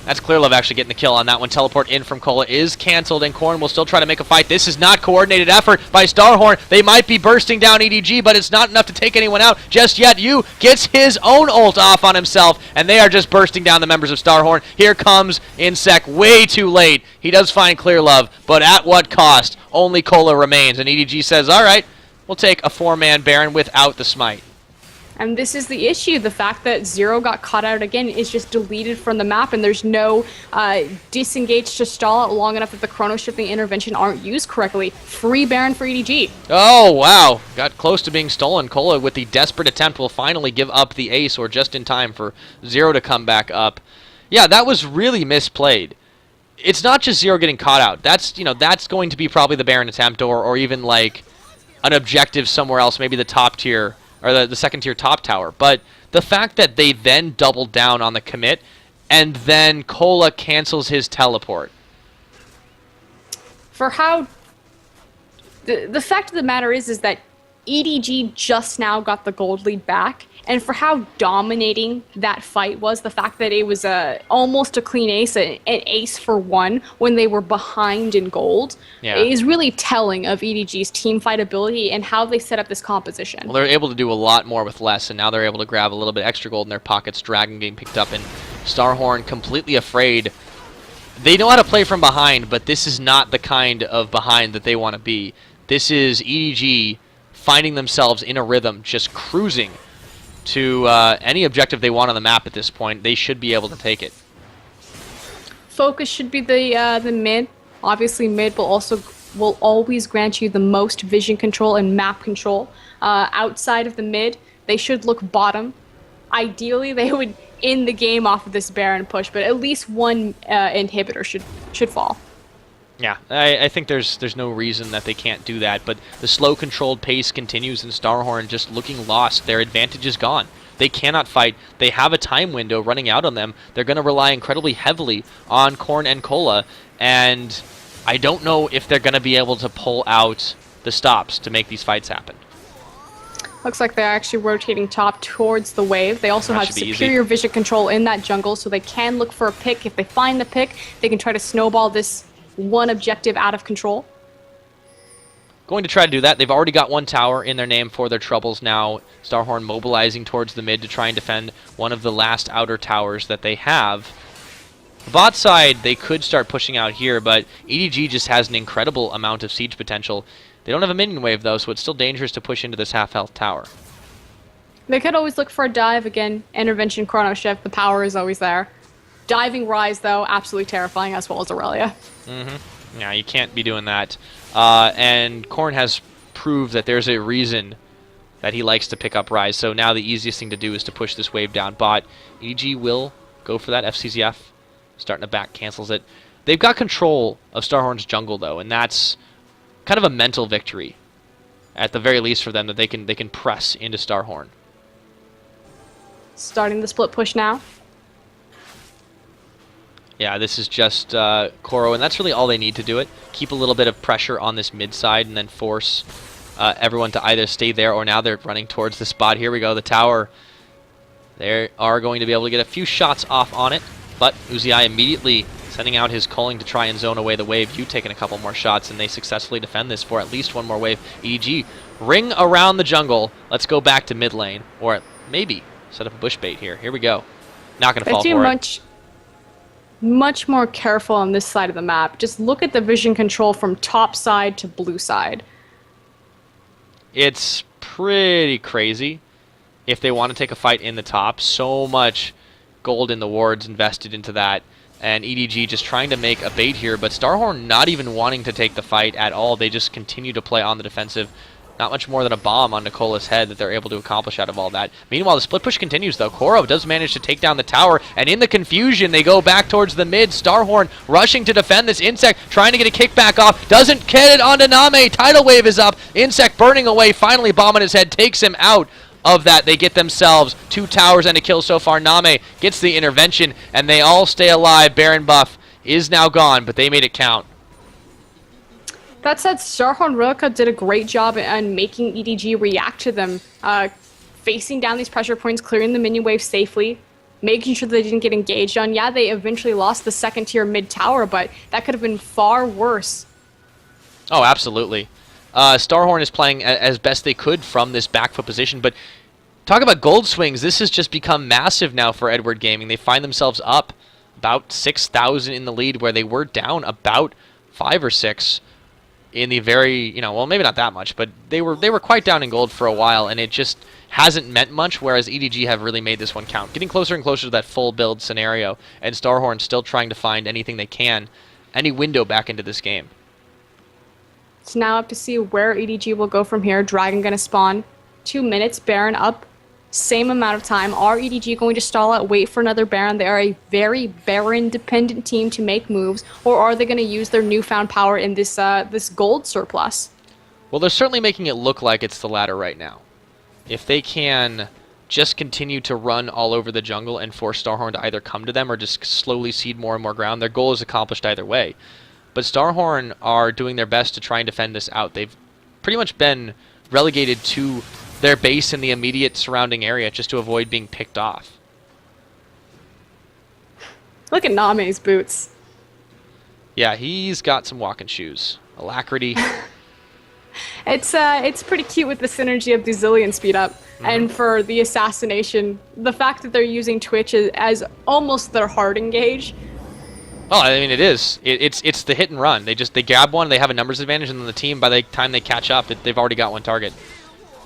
That's Clearlove actually getting the kill on that one. Teleport in from Cola is cancelled, and Korn will still try to make a fight. This is not coordinated effort by StarHorn. They might be bursting down EDG, but it's not enough to take anyone out just yet. Yu gets his own ult off on himself, and they are just bursting down the members of StarHorn. Here comes Insec, way too late. He does find Clearlove, but at what cost? Only Cola remains, and EDG says, all right, we'll take a 4-man Baron without the smite. And this is the issue. The fact that Zero got caught out again is just deleted from the map, and there's no disengage to stall out long enough that the chrono shifting intervention aren't used correctly. Free Baron for EDG. Oh, wow. Got close to being stolen. Cola, with the desperate attempt, will finally give up the ace, or just in time for Zero to come back up. Yeah, that was really misplayed. It's not just Zero getting caught out. That's, that's going to be probably the Baron attempt, or even like an objective somewhere else, maybe the top tier, or the second tier top tower. But the fact that they then doubled down on the commit, and then Cola cancels his teleport. For how The fact of the matter is that EDG just now got the gold lead back, and for how dominating that fight was, the fact that it was almost a clean ace, an ace for one when they were behind in gold, is really telling of EDG's team fight ability and how they set up this composition. Well, they're able to do a lot more with less, and now they're able to grab a little bit extra gold in their pockets. Dragon getting picked up, and StarHorn completely afraid. They know how to play from behind, but this is not the kind of behind that they want to be. This is EDG finding themselves in a rhythm, just cruising to any objective they want on the map at this point. They should be able to take it. Focus should be the mid. Obviously, mid will always grant you the most vision control and map control. Outside of the mid, they should look bottom. Ideally, they would end the game off of this Baron push, but at least one inhibitor should fall. Yeah, I think there's no reason that they can't do that, but the slow controlled pace continues, and StarHorn just looking lost. Their advantage is gone. They cannot fight. They have a time window running out on them. They're going to rely incredibly heavily on Corn and Cola, and I don't know if they're going to be able to pull out the stops to make these fights happen. Looks like they're actually rotating top towards the wave. They also have superior vision control in that jungle, so they can look for a pick. If they find the pick, they can try to snowball this one objective out of control. Going to try to do that. They've already got one tower in their name for their troubles now. StarHorn mobilizing towards the mid to try and defend one of the last outer towers that they have. The bot side, they could start pushing out here, but EDG just has an incredible amount of siege potential. They don't have a minion wave, though, so it's still dangerous to push into this half-health tower. They could always look for a dive. Again, intervention, chrono shift, the power is always there. Diving Rise, though, absolutely terrifying, as well as Aurelia. Yeah, you can't be doing that. And Korn has proved that there's a reason that he likes to pick up Rise, so now the easiest thing to do is to push this wave down bot. EDG will go for that FCZF. Starting to back, cancels it. They've got control of StarHorn's jungle, though, and that's kind of a mental victory, at the very least for them, that they can press into StarHorn. Starting the split push now. Yeah, this is just Koro, and that's really all they need to do it. Keep a little bit of pressure on this mid side and then force everyone to either stay there, or now they're running towards the spot. Here we go, the tower. They are going to be able to get a few shots off on it, but Uzi immediately sending out his culling to try and zone away the wave. You taking a couple more shots, and they successfully defend this for at least one more wave. EDG, ring around the jungle. Let's go back to mid lane, or maybe set up a bush bait here. Here we go. Not going to fall for it. Much more careful on this side of the map. Just look at the vision control from top side to blue side. It's pretty crazy if they want to take a fight in the top. So much gold in the wards invested into that, and EDG just trying to make a bait here, but StarHorn not even wanting to take the fight at all. They just continue to play on the defensive. Not much more than a bomb on Nicola's head that they're able to accomplish out of all that. Meanwhile, the split push continues, though. Koro does manage to take down the tower, and in the confusion, they go back towards the mid. StarHorn rushing to defend this Insect, trying to get a kickback off. Doesn't get it onto Name. Tidal Wave is up. Insect burning away. Finally, bomb on his head takes him out of that. They get themselves 2 towers and a kill so far. Name gets the intervention, and they all stay alive. Baron buff is now gone, but they made it count. That said, StarHorn Rilka did a great job on making EDG react to them, facing down these pressure points, clearing the minion wave safely, making sure they didn't get engaged on. Yeah, they eventually lost the second tier mid tower, but that could have been far worse. Oh, absolutely. StarHorn is playing as best they could from this back foot position, but talk about gold swings. This has just become massive now for Edward Gaming. They find themselves up about 6,000 in the lead, where they were down about 5 or 6 in the very, well, maybe not that much, but they were quite down in gold for a while, and it just hasn't meant much, whereas EDG have really made this one count. Getting closer and closer to that full build scenario, and StarHorn still trying to find anything they can, any window back into this game. It's now up to see where EDG will go from here. Dragon going to spawn. 2 minutes, Baron up. Same amount of time. Are EDG going to stall out, wait for another Baron? They are a very Baron-dependent team to make moves, or are they going to use their newfound power in this this gold surplus? Well, they're certainly making it look like it's the latter right now. If they can just continue to run all over the jungle and force StarHorn to either come to them or just slowly cede more and more ground, their goal is accomplished either way. But StarHorn are doing their best to try and defend this out. They've pretty much been relegated to their base in the immediate surrounding area just to avoid being picked off. Look at Name's boots. Yeah, he's got some walking shoes. Alacrity. It's pretty cute with the synergy of the Zillion speed up. And for the assassination, the fact that they're using Twitch as almost their hard engage. Well, I mean, it is. It's the hit and run. They grab one, they have a numbers advantage, and then the team, by the time they catch up, they've already got one target.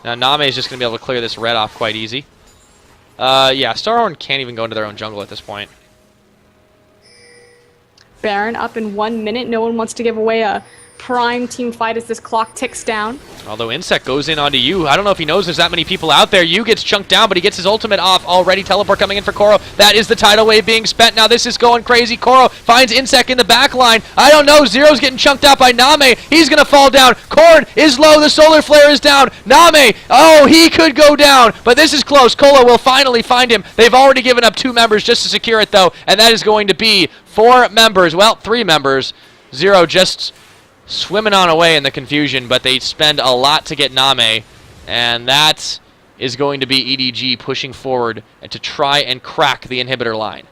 Now, Name is just going to be able to clear this red off quite easy. Yeah, StarHorn can't even go into their own jungle at this point. Baron up in 1 minute. No one wants to give away a prime team fight as this clock ticks down. Although Insect goes in onto Yu. I don't know if he knows there's that many people out there. Yu gets chunked down, but he gets his ultimate off already. Teleport coming in for Koro. That is the tidal wave being spent. Now this is going crazy. Koro finds Insect in the back line. I don't know. Zero's getting chunked out by Name. He's going to fall down. Korn is low. The solar flare is down. Name, oh, he could go down, but this is close. Kola will finally find him. They've already given up 2 members just to secure it, though, and that is going to be 4 members. Well, 3 members. Zero just swimming on away in the confusion, but they spend a lot to get Name, and that is going to be EDG pushing forward to try and crack the inhibitor line.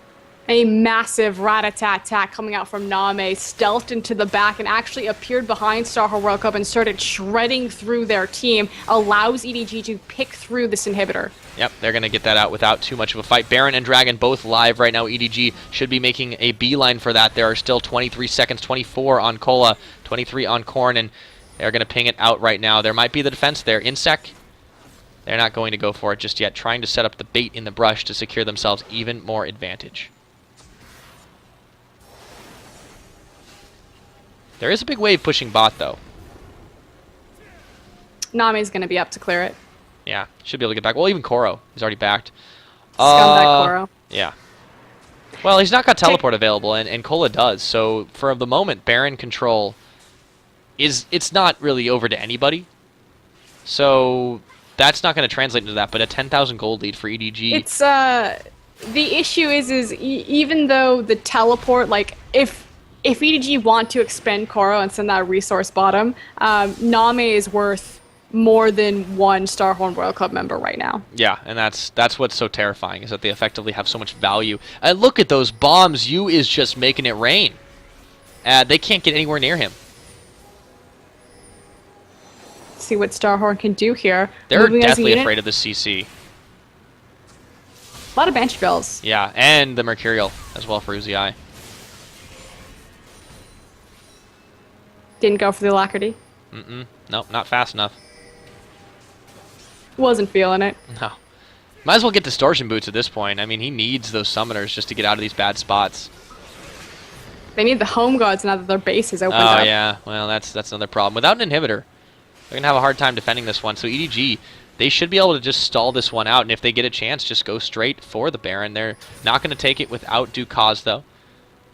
A massive rat-a-tat-tat coming out from Name, stealthed into the back and actually appeared behind StarHorn World Cup and started shredding through their team, allows EDG to pick through this inhibitor. Yep, they're going to get that out without too much of a fight. Baron and Dragon both live right now. EDG should be making a beeline for that. There are still 23 seconds, 24 on Kola, 23 on Korn, and they're going to ping it out right now. There might be the defense there. Insec, they're not going to go for it just yet, trying to set up the bait in the brush to secure themselves even more advantage. There is a big wave pushing bot, though. Name's going to be up to clear it. Yeah, should be able to get back. Well, even Koro is already backed. Scumbag Koro. Yeah. Well, he's not got teleport available, and Kola does. So for the moment, Baron control it's not really over to anybody. So that's not going to translate into that. But a 10,000 gold lead for EDG. It's the issue is even though the teleport, like if EDG want to expend Koro and send that resource bottom, Name is worth more than 1 StarHorn World Cup member right now. Yeah, and that's what's so terrifying, is that they effectively have so much value. And look at those bombs. Yu is just making it rain. They can't get anywhere near him. See what StarHorn can do here. They're deathly afraid of the CC. A lot of Banshee Bells. Yeah, and the Mercurial as well for Uzi. Didn't go for the alacrity. Nope, not fast enough. Wasn't feeling it. No. Might as well get Distortion Boots at this point. I mean, he needs those summoners just to get out of these bad spots. They need the home guards now that their base is opened up. Oh, yeah. Well, that's another problem. Without an inhibitor, they're going to have a hard time defending this one. So EDG, they should be able to just stall this one out, and if they get a chance, just go straight for the Baron. They're not going to take it without due cause, though.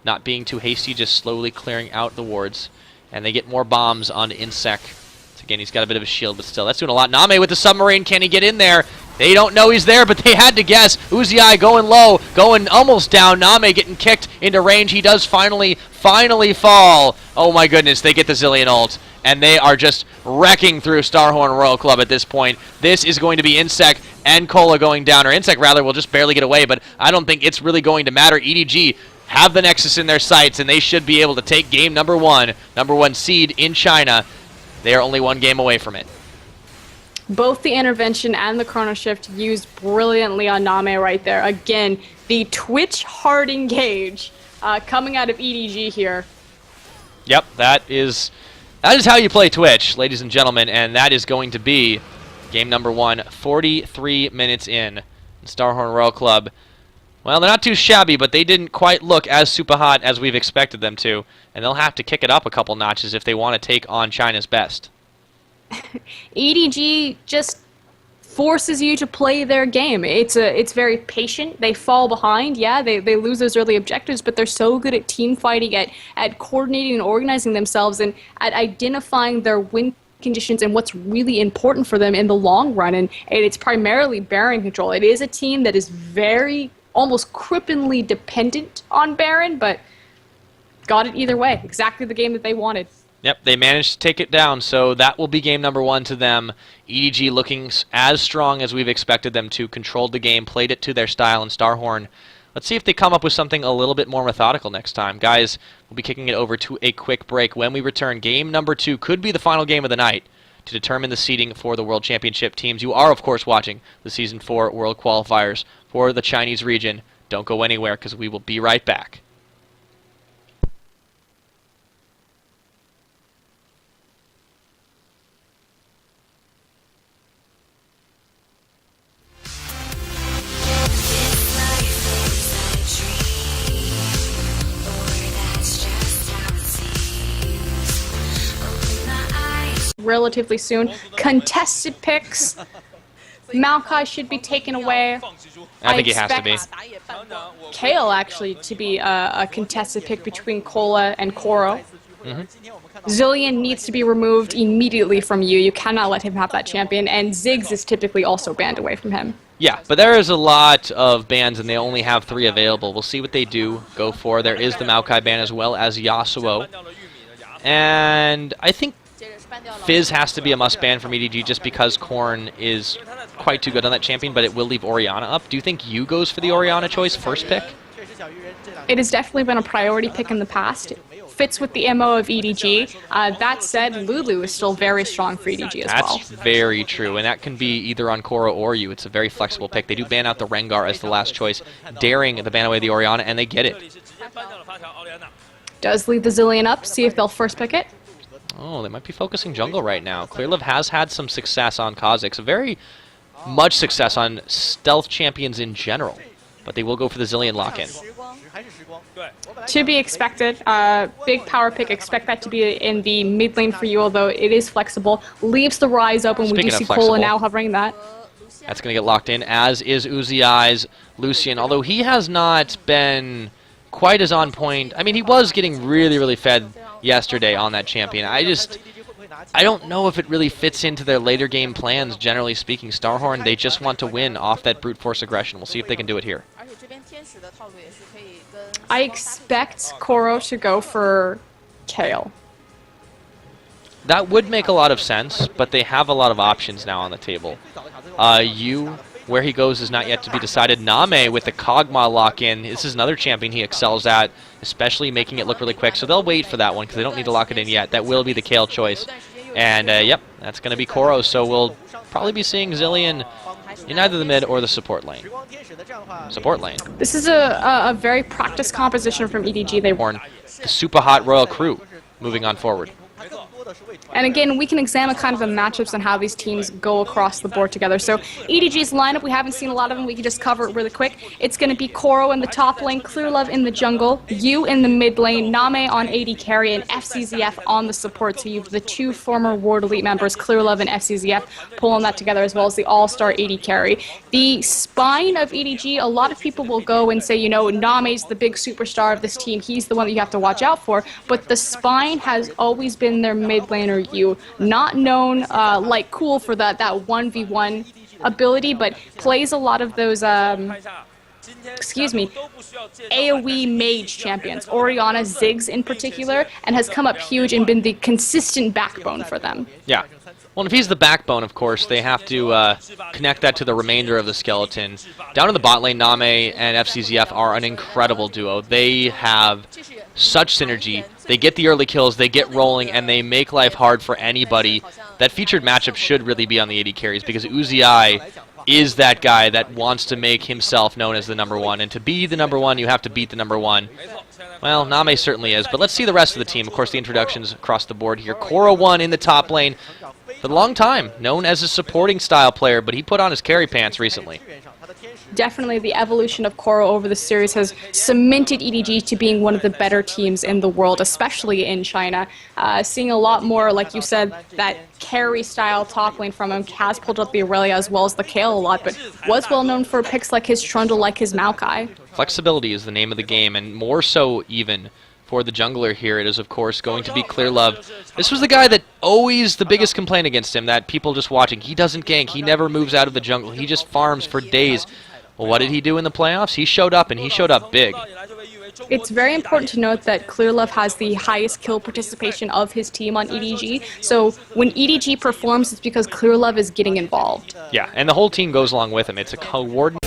Not being too hasty, just slowly clearing out the wards. And they get more bombs on Insec. Again, he's got a bit of a shield, but still, that's doing a lot. Name with the submarine. Can he get in there? They don't know he's there, but they had to guess. Uzi going low, going almost down. Name getting kicked into range. He does finally fall. Oh my goodness, they get the Zillion ult, and they are just wrecking through StarHorn Royal Club at this point. This is going to be Insec and Kola going down, or Insec rather will just barely get away, but I don't think it's really going to matter. EDG have the Nexus in their sights, and they should be able to take game number 1 seed in China. They are only 1 game away from it. Both the intervention and the chrono shift used brilliantly on Name right there. Again, the Twitch hard engage coming out of EDG here. Yep, that is how you play Twitch, ladies and gentlemen, and that is going to be game number 1, 43 minutes in. StarHorn Royal Club, well, they're not too shabby, but they didn't quite look as super hot as we've expected them to, and they'll have to kick it up a couple notches if they want to take on China's best. EDG just forces you to play their game. It's very patient. They fall behind. Yeah, they lose those early objectives, but they're so good at team fighting, at coordinating and organizing themselves, and at identifying their win conditions and what's really important for them in the long run. And it's primarily Baron control. It is a team that is very almost cripplingly dependent on Baron, but got it either way. Exactly the game that they wanted. Yep, they managed to take it down, so that will be game number 1 to them. EDG looking as strong as we've expected them to, controlled the game, played it to their style, and StarHorn. Let's see if they come up with something a little bit more methodical next time. Guys, we'll be kicking it over to a quick break. When we return, game number 2 could be the final game of the night to determine the seeding for the World Championship teams. You are, of course, watching the Season 4 World Qualifiers for the Chinese region. Don't go anywhere, because we will be right back. Relatively soon. Contested picks. Maokai should be taken away. I think he has to be. Kale actually to be a contested pick between Cola and Koro. Zillion needs to be removed immediately from you. You cannot let him have that champion, and Ziggs is typically also banned away from him. Yeah, but there is a lot of bans, and they only have 3 available. We'll see what they do go for. There is the Maokai ban as well as Yasuo. And I think Fizz has to be a must ban from EDG just because Korn is quite too good on that champion, but it will leave Orianna up. Do you think Yu goes for the Orianna choice first pick? It has definitely been a priority pick in the past. It fits with the MO of EDG. That said, Lulu is still very strong for EDG as well. That's very true, and that can be either on Koro or Yu. It's a very flexible pick. They do ban out the Rengar as the last choice, daring the ban away the Orianna, and they get it. Does leave the Zillion up, see if they'll first pick it. Oh, they might be focusing jungle right now. Clearlove has had some success on Kha'Zix, very much success on stealth champions in general, but they will go for the Zillion lock-in. To be expected. Big power pick, expect that to be in the mid lane for you, although it is flexible. Leaves the Rise open. We do see Cola now hovering that. That's going to get locked in, as is Uzi's Lucian, although he has not been quite as on point. I mean, he was getting really, really fed yesterday on that champion. I don't know if it really fits into their later game plans, generally speaking. StarHorn, they just want to win off that brute force aggression. We'll see if they can do it here. I expect Koro to go for Kale. That would make a lot of sense, but they have a lot of options now on the table. Yu, where he goes is not yet to be decided. Name with the Kog'Maw lock-in. This is another champion he excels at, especially making it look really quick. So they'll wait for that one because they don't need to lock it in yet. That will be the Kale choice. And, yep, that's going to be Koro. So we'll probably be seeing Zillion in either the mid or the support lane. Support lane. This is a very practiced composition from EDG. They warn the super hot Royal Crew moving on forward. And again, we can examine kind of the matchups and how these teams go across the board together. So EDG's lineup, we haven't seen a lot of them. We can just cover it really quick. It's going to be Koro in the top lane, Clearlove in the jungle, Yu in the mid lane, Name on AD carry, and FCZF on the support. So you have the 2 former Ward Elite members, Clearlove and FCZF, pulling that together, as well as the all-star AD carry. The spine of EDG, a lot of people will go and say, you know, Name's the big superstar of this team. He's the one that you have to watch out for. But the spine has always been their mid laner Yu, not known like Cool for that 1v1 ability, but plays a lot of those AoE mage champions, Orianna, Ziggs in particular, and has come up huge and been the consistent backbone for them. Yeah. Well, if he's the backbone, of course, they have to connect that to the remainder of the skeleton. Down in the bot lane, Name and FCZF are an incredible duo. They have such synergy. They get the early kills, they get rolling, and they make life hard for anybody. That featured matchup should really be on the AD carries, because Uzi is that guy that wants to make himself known as the #1. And to be the #1, you have to beat the #1. Well, Name certainly is, but let's see the rest of the team. Of course, the introductions across the board here. Koro 1 in the top lane. For a long time, known as a supporting style player, but he put on his carry pants recently. Definitely the evolution of Koro over the series has cemented EDG to being one of the better teams in the world, especially in China. Seeing a lot more, like you said, that carry style top lane from him. Has pulled up the Aurelia as well as the Kale a lot, but was well known for picks like his Trundle, like his Maokai. Flexibility is the name of the game, and more so even for the jungler here, it is of course going to be Clearlove. This was the guy that always the biggest complaint against him, that people just watching. He doesn't gank, he never moves out of the jungle, he just farms for days. Well, what did he do in the playoffs? He showed up, and he showed up big. It's very important to note that Clearlove has the highest kill participation of his team on EDG, so when EDG performs, it's because Clearlove is getting involved. Yeah, and the whole team goes along with him. It's a coordinated.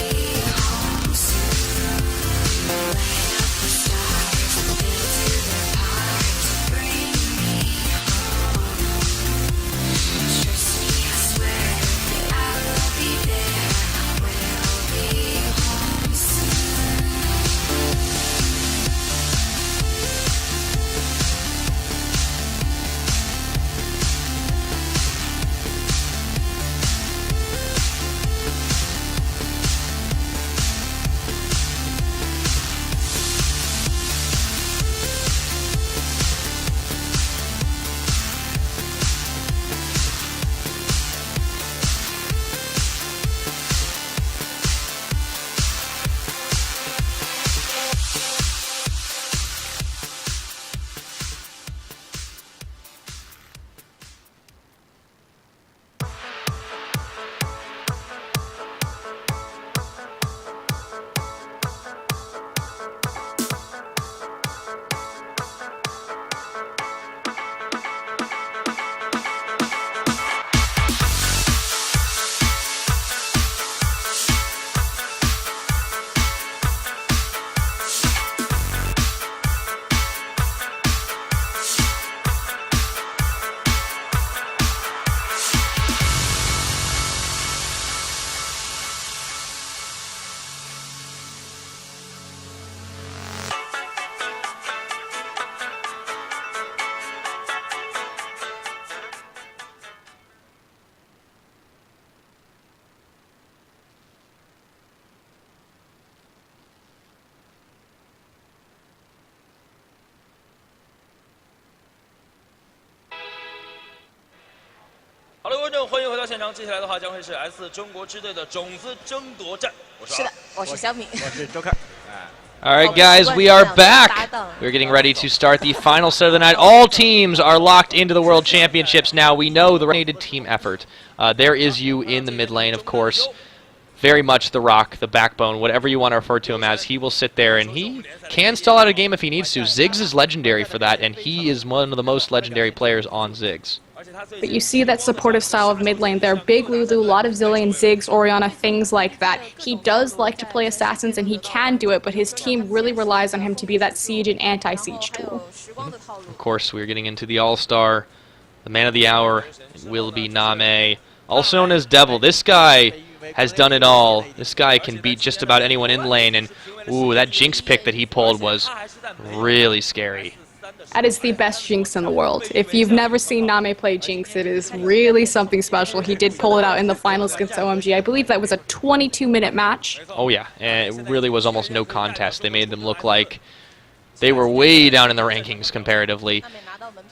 好的，观众，欢迎回到现场。接下来的话将会是 S 中国支队的种子争夺战。是的，我是小米。我是周凯。 All right, guys, we are back. We're getting ready to start the final set of the night. All teams are locked into the World Championships now. We know the coordinated team effort. There is you in the mid lane, of course. Very much the rock, the backbone, whatever you want to refer to him as. He will sit there, and he can stall out a game if he needs to. Ziggs is legendary for that, and he is one of the most legendary players on Ziggs. But you see that supportive style of mid lane there. Big Lulu, a lot of Zilean, Ziggs, Orianna, things like that. He does like to play assassins, and he can do it, but his team really relies on him to be that siege and anti-siege tool. Of course, we're getting into the All-Star. The man of the hour will be Name, also known as Devil. This guy has done it all. This guy can beat just about anyone in lane, and ooh, that Jinx pick that he pulled was really scary. That is the best Jinx in the world. If you've never seen Name play Jinx, it is really something special. He did pull it out in the finals against OMG. I believe that was a 22-minute match. Oh yeah, and it really was almost no contest. They made them look like they were way down in the rankings comparatively.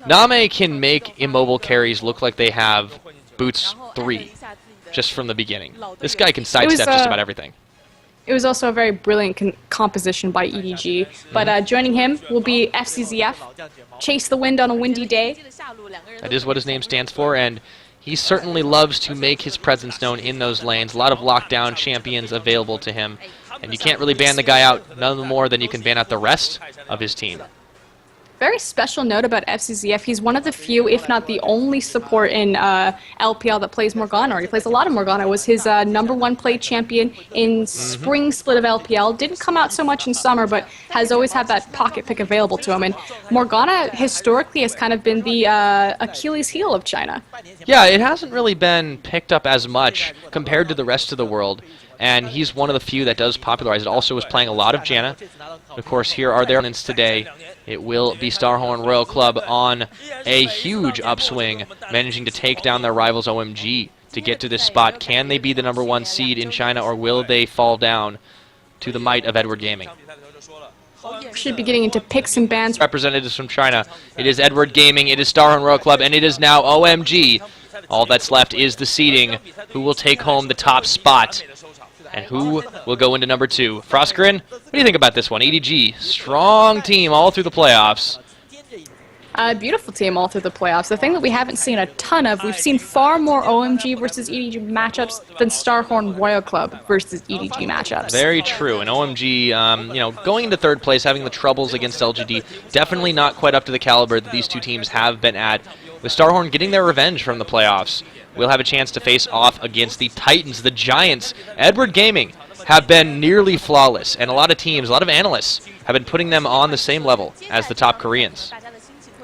Name can make immobile carries look like they have boots 3 just from the beginning. This guy can sidestep just about everything. It was also a very brilliant composition by EDG. But joining him will be FCZF, Chase the Wind on a Windy Day. That is what his name stands for, and he certainly loves to make his presence known in those lanes. A lot of lockdown champions available to him, and you can't really ban the guy out none more than you can ban out the rest of his team. Very special note about FCZF, he's one of the few, if not the only support in LPL that plays Morgana, or he plays a lot of Morgana. Was his #1 play champion in spring split of LPL. Didn't come out so much in summer, but has always had that pocket pick available to him. And Morgana historically has kind of been the Achilles heel of China. Yeah, it hasn't really been picked up as much compared to the rest of the world. And he's one of the few that does popularize it. Also was playing a lot of Janna. Of course, here are their opponents today. It will be StarHorn Royal Club on a huge upswing, managing to take down their rivals OMG to get to this spot. Can they be the #1 seed in China, or will they fall down to the might of Edward Gaming? Should be getting into picks and bans. Representatives from China. It is Edward Gaming, it is StarHorn Royal Club, and it is now OMG. All that's left is the seeding. Who will take home the top spot? And who will go into #2? Froskurinn, what do you think about this one? EDG, strong team all through the playoffs. Beautiful team all through the playoffs. The thing that we haven't seen a ton of, we've seen far more OMG versus EDG matchups than StarHorn Royal Club versus EDG matchups. Very true. And OMG, you know, going into third place, having the troubles against LGD, definitely not quite up to the caliber that these two teams have been at. With StarHorn getting their revenge from the playoffs, we'll have a chance to face off against the Titans, the Giants. Edward Gaming have been nearly flawless, and a lot of teams, a lot of analysts have been putting them on the same level as the top Koreans.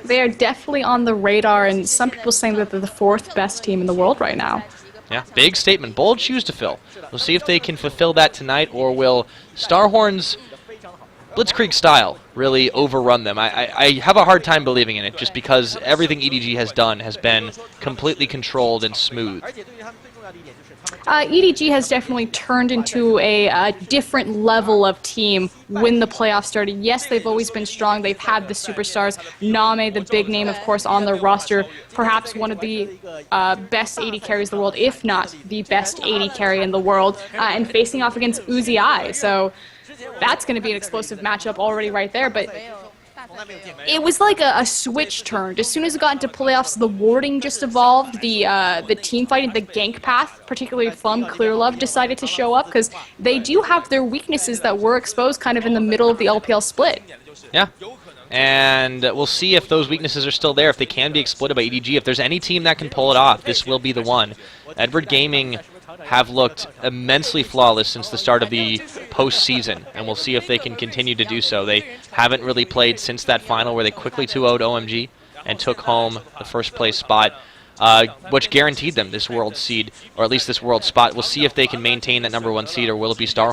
They are definitely on the radar, and some people saying that they're the 4th best team in the world right now. Yeah, big statement, bold shoes to fill. We'll see if they can fulfill that tonight, or will StarHorn's Blitzkrieg style really overrun them. I have a hard time believing in it, just because everything EDG has done has been completely controlled and smooth. EDG has definitely turned into a different level of team when the playoffs started. Yes, they've always been strong. They've had the superstars. Name, the big name, of course, on their roster. Perhaps one of the best AD carries in the world, if not the best AD carry in the world, and facing off against Uzi I. So that's going to be an explosive matchup already right there. But it was like a switch turned. As soon as it got into playoffs, the warding just evolved. The team fighting, the gank path, particularly from Clearlove, decided to show up because they do have their weaknesses that were exposed kind of in the middle of the LPL split. Yeah. And we'll see if those weaknesses are still there, if they can be exploited by EDG. If there's any team that can pull it off, this will be the one. Edward Gaming have looked immensely flawless since the start of the postseason, and we'll see if they can continue to do so. They haven't really played since that final where they quickly 2-0'd OMG and took home the first place spot, which guaranteed them this world seed, or at least this world spot. We'll see if they can maintain that #1 seed, or will it be StarHorn?